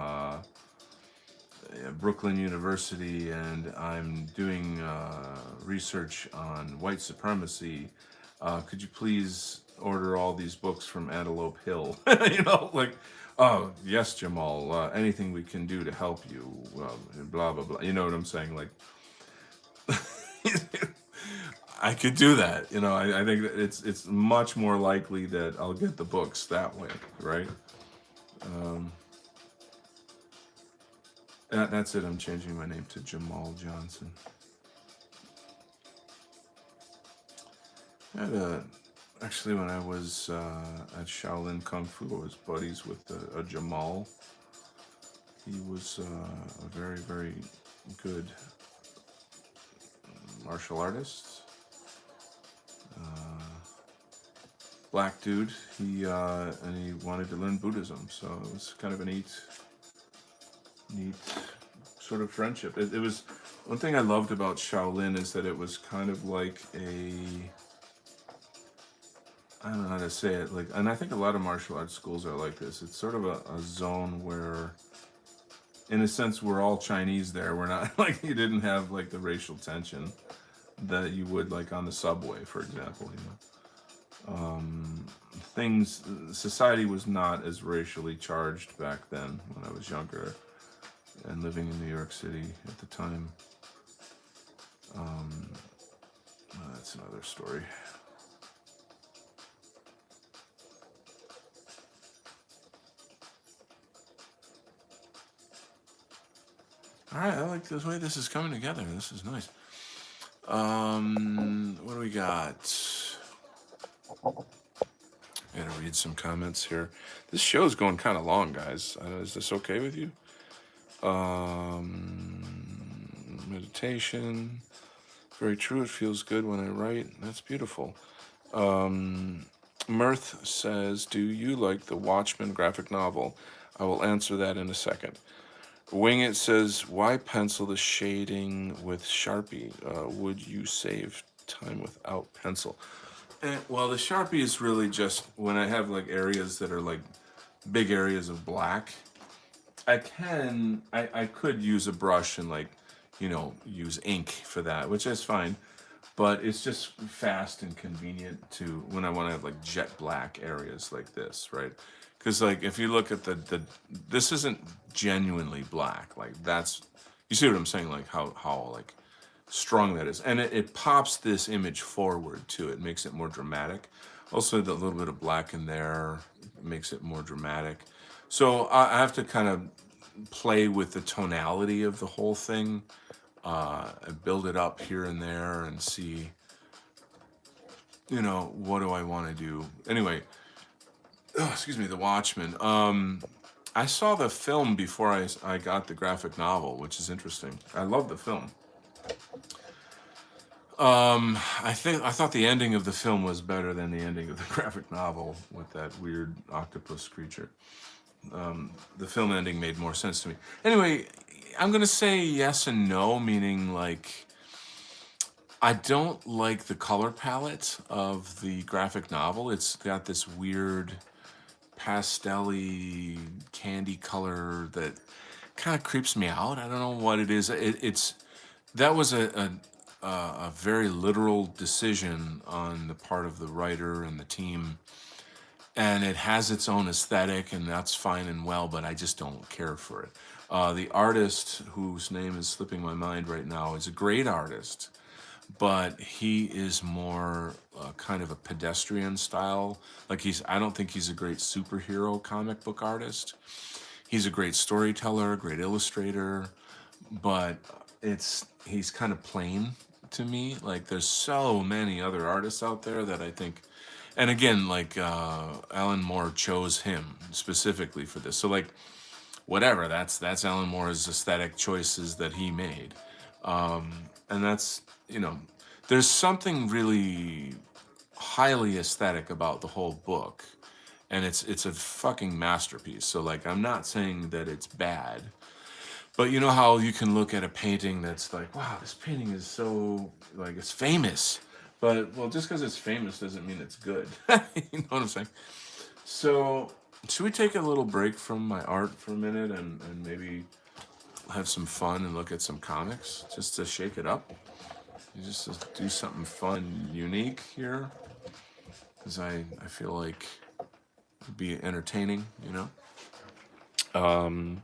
Brooklyn University, and I'm doing research on white supremacy, could you please order all these books from Antelope Hill? Like, Oh, yes, Jamal. Anything we can do to help you. Blah blah blah. You know what I'm saying? Like, I could do that. I think that it's much more likely that I'll get the books that way, right? Um, that's it. I'm changing my name to Jamal Johnson. I had actually, when I was at Shaolin Kung Fu, I was buddies with a Jamal. He was a very, very good martial artist. Black dude. And he wanted to learn Buddhism, so it was kind of a neat sort of friendship. It was one thing I loved about Shaolin is that it was kind of like I don't know how to say it, like, and I think a lot of martial arts schools are like this. It's sort of a zone where, in a sense, we're all Chinese there. We're not like, you didn't have like the racial tension that you would like on the subway, for example. Things, society was not as racially charged back then when I was younger and living in New York City at the time. That's another story. All right, I like the way this is coming together. This is nice. What do we got? I gotta read some comments here. This show's going kind of long, guys. Is this okay with you? Meditation. Very true. It feels good when I write. That's beautiful. Mirth says, do you like the Watchmen graphic novel? I will answer that in a second. Wing It says, why pencil the shading with Sharpie? Would you save time without pencil? Well, the Sharpie is really just when I have like areas that are like big areas of black. I could use a brush and like, use ink for that, which is fine. But it's just fast and convenient to when I want to have like jet black areas like this, right? Because like if you look at this isn't genuinely black. Like that's, you see what I'm saying? Like how like strong that is, and it pops this image forward too. It makes it more dramatic. Also, the little bit of black in there makes it more dramatic. So I have to kind of play with the tonality of the whole thing, build it up here and there, and see, what do I want to do. Anyway, excuse me, The Watchmen. I saw the film before I got the graphic novel, which is interesting. I love the film. I thought the ending of the film was better than the ending of the graphic novel with that weird octopus creature. The film ending made more sense to me. Anyway, I'm gonna say yes and no, meaning like I don't like the color palette of the graphic novel. It's got this weird pastel-y candy color that kind of creeps me out. I don't know what it is. That was a very literal decision on the part of the writer and the team, and it has its own aesthetic, and that's fine and well, but I just don't care for it. The artist, whose name is slipping my mind right now, is a great artist, but he is more kind of a pedestrian style. Like I don't think he's a great superhero comic book artist. He's a great storyteller, great illustrator, but he's kind of plain to me. Like there's so many other artists out there that I think, and again, like Alan Moore chose him specifically for this. So like whatever, that's Alan Moore's aesthetic choices that he made. And that's, there's something really highly aesthetic about the whole book, and it's a fucking masterpiece. So like I'm not saying that it's bad, but you know how you can look at a painting that's like, wow, this painting is so, like, it's famous. But, well, just because it's famous doesn't mean it's good. You know what I'm saying? So, should we take a little break from my art for a minute and maybe have some fun and look at some comics just to shake it up? Just to do something fun and unique here? Because I feel like it'd be entertaining, Um,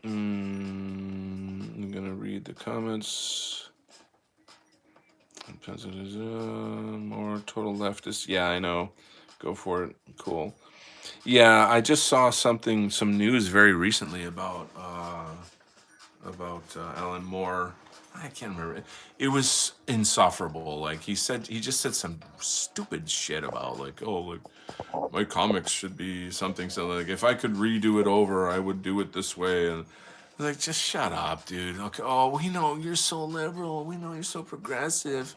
I'm gonna read the comments. More total leftist. Yeah, I know. Go for it. Cool. Yeah, I just saw some news very recently about Alan Moore. I can't remember. It was insufferable. Like he just said some stupid shit about like, oh, like my comics should be something. So like, if I could redo it over, I would do it this way. And like, just shut up, dude. Okay. Oh, we know you're so liberal. We know you're so progressive.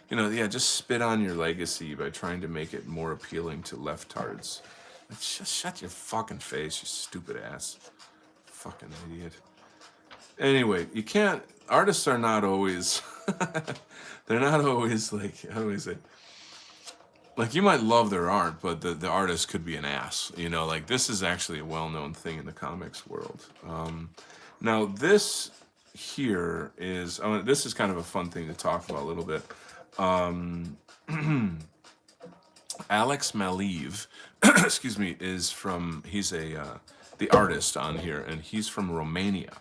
Yeah, just spit on your legacy by trying to make it more appealing to leftards. Like, just shut your fucking face, you stupid ass. Fucking idiot. Anyway, you can't. Artists are not always. They're not always like. How do I say? Like, you might love their art, but the artist could be an ass. Like, this is actually a well-known thing in the comics world. Now, this here is. This is kind of a fun thing to talk about a little bit. Alex Maleev, excuse me, he's the artist on here, and he's from Romania.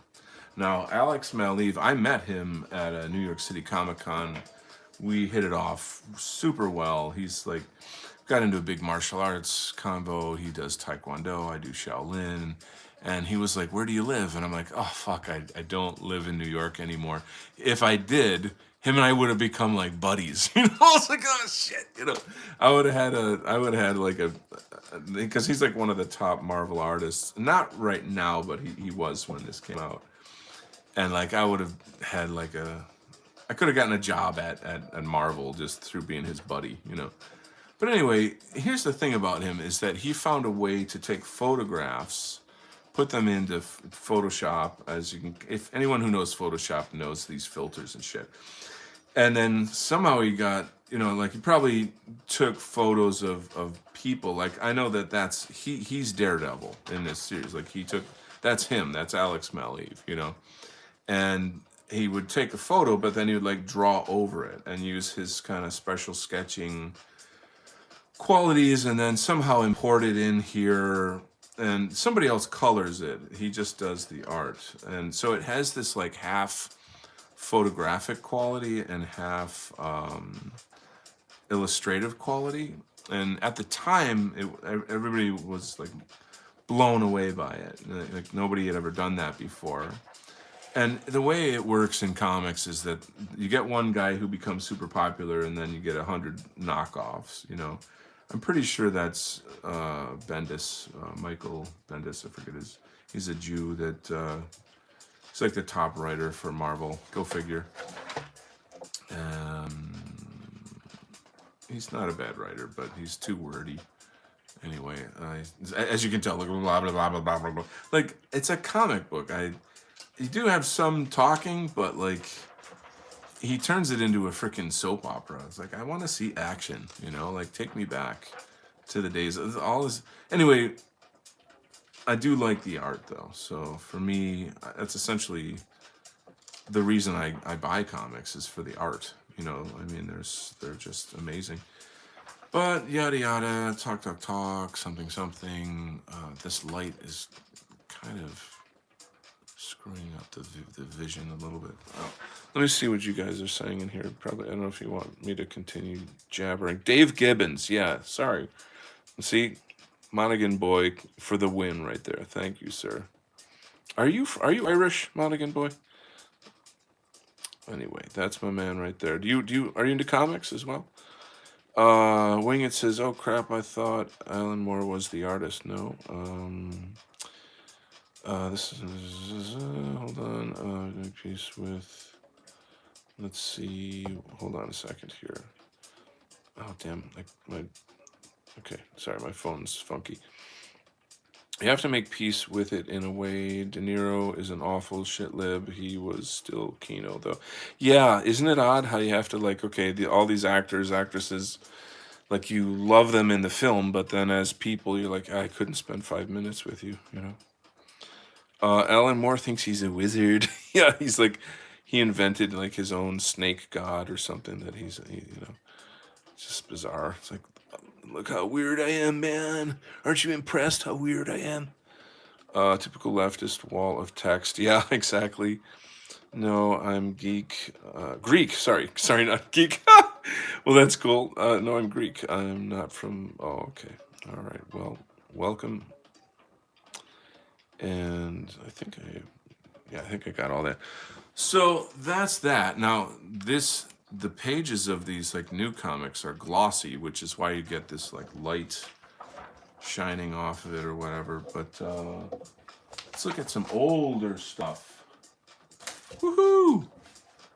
Now, Alex Maleev, I met him at a New York City Comic Con. We hit it off super well. He's like, got into a big martial arts convo. He does Taekwondo, I do Shaolin. And he was like, where do you live? And I'm like, oh, fuck, I don't live in New York anymore. If I did, him and I would have become like buddies. I was like, oh, shit. I would have had like because he's like one of the top Marvel artists. Not right now, but he was when this came out. And like, I would have had like I could have gotten a job at Marvel just through being his buddy, But anyway, here's the thing about him is that he found a way to take photographs, put them into Photoshop, as you can, if anyone who knows Photoshop knows these filters and shit. And then somehow he got, like he probably took photos of people. Like, I know he's Daredevil in this series. Like, that's him, that's Alex Maleev, And he would take a photo, but then he would like draw over it and use his kind of special sketching qualities, and then somehow import it in here, and somebody else colors it. He just does the art. And so it has this like half photographic quality and half illustrative quality. And at the time, everybody was like blown away by it. Like, nobody had ever done that before. And the way it works in comics is that you get one guy who becomes super popular, and then you get 100 knockoffs, I'm pretty sure that's Bendis, Michael Bendis, I forget he's a Jew that, he's like the top writer for Marvel, go figure. He's not a bad writer, but he's too wordy. Anyway, as you can tell, like, blah, blah, blah, blah, blah, blah, blah. Like, it's a comic book. You do have some talking, but like, he turns it into a freaking soap opera. It's like, I want to see action, like, take me back to the days of all this. Anyway, I do like the art though. So for me, that's essentially the reason I buy comics, is for the art. They're just amazing. But yada yada, talk, something. This light is kind of screwing up the vision a little bit. Oh, let me see what you guys are saying in here. Probably, I don't know if you want me to continue jabbering. Dave Gibbons, yeah, sorry. See, Monaghan boy for the win right there. Thank you, sir. Are you Irish, Monaghan boy? Anyway, that's my man right there. Are you into comics as well? Wingit says, "Oh crap! I thought Alan Moore was the artist." No. This is hold on. Piece with. Let's see. Hold on a second here. Oh damn! Okay, sorry, my phone's funky. You have to make peace with it in a way. De Niro is an awful shit lib. He was still Kino, though. Yeah, isn't it odd how you have to, like, okay, all these actors, actresses, like, you love them in the film, but then as people, you're like, I couldn't spend 5 minutes with you, Alan Moore thinks he's a wizard. Yeah, he's like, he invented, like, his own snake god or something that it's just bizarre. It's like, look how weird I am, man. Aren't you impressed how weird I am? Typical leftist wall of text. Yeah, exactly. No, I'm Greek. Sorry, not geek. Well, that's cool. No, I'm Greek. I'm not from. Oh, okay. All right. Well, welcome. And I think I got all that. So that's that. Now, the pages of these like new comics are glossy, which is why you get this like light shining off of it or whatever. But let's look at some older stuff. Woohoo!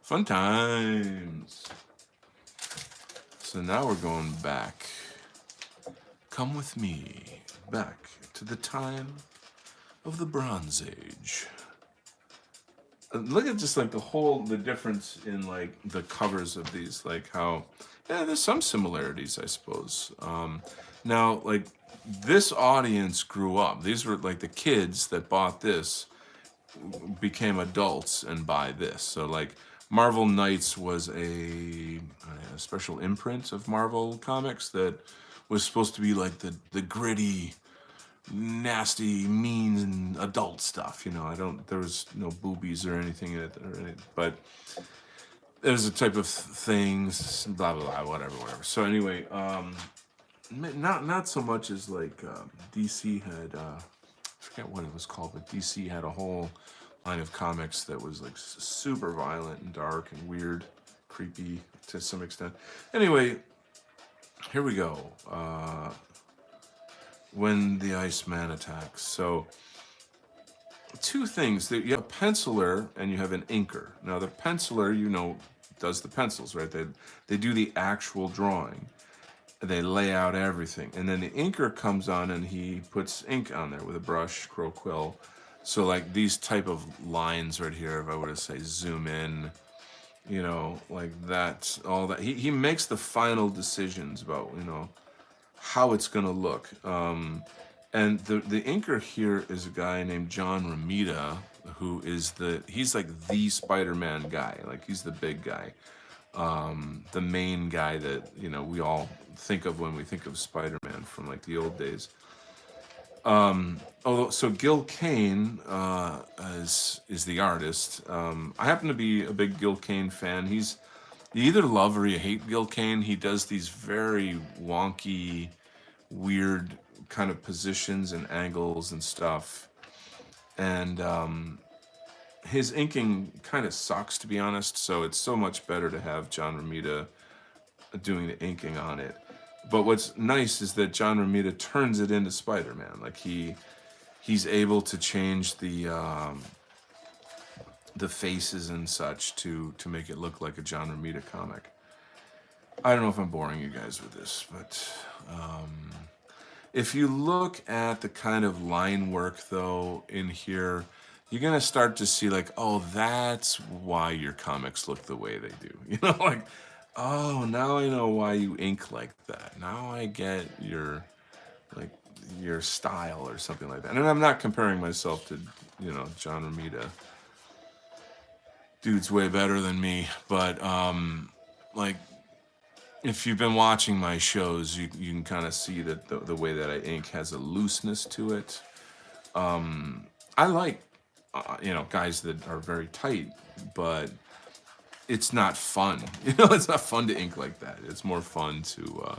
Fun times. So now we're going back. Come with me back to the time of the Bronze Age. Look at just like the difference in like the covers of these, like how, yeah, there's some similarities, I suppose. Now, like this audience grew up. These were like the kids that bought this became adults and buy this. So like Marvel Knights was a special imprint of Marvel comics that was supposed to be like the gritty, nasty, mean adult stuff. There was no boobies or anything in it, but there's a type of things, blah blah blah, whatever. So anyway, not so much as like DC had. I forget what it was called, but DC had a whole line of comics that was like super violent and dark and weird, creepy to some extent. Anyway, here we go. When the Iceman attacks. So, two things. You have a penciler and you have an inker. Now, the penciler, does the pencils, right? They do the actual drawing. They lay out everything. And then the inker comes on and he puts ink on there with a brush, crow quill. So, like these type of lines right here, if I were to say zoom in, like that, all that. He makes the final decisions about, how it's going to look. And the inker here is a guy named John Romita, who is he's like the Spider-Man guy. Like he's the big guy, the main guy that, we all think of when we think of Spider-Man from like the old days. So Gil Kane is the artist. I happen to be a big Gil Kane fan. You either love or you hate Gil Kane. He does these very wonky, weird kind of positions and angles and stuff. And his inking kind of sucks, to be honest. So it's so much better to have John Romita doing the inking on it. But what's nice is that John Romita turns it into Spider-Man. Like he's able to change the faces and such to make it look like a John Romita comic. I don't know if I'm boring you guys with this, but if you look at the kind of line work though in here, you're gonna start to see like, oh, that's why your comics look the way they do. Like, oh, now I know why you ink like that. Now I get your style or something like that. And I'm not comparing myself to, John Romita. Dude's way better than me, but like if you've been watching my shows, you can kind of see that the way that I ink has a looseness to it. I like guys that are very tight, but it's not fun. It's not fun to ink like that. It's more fun to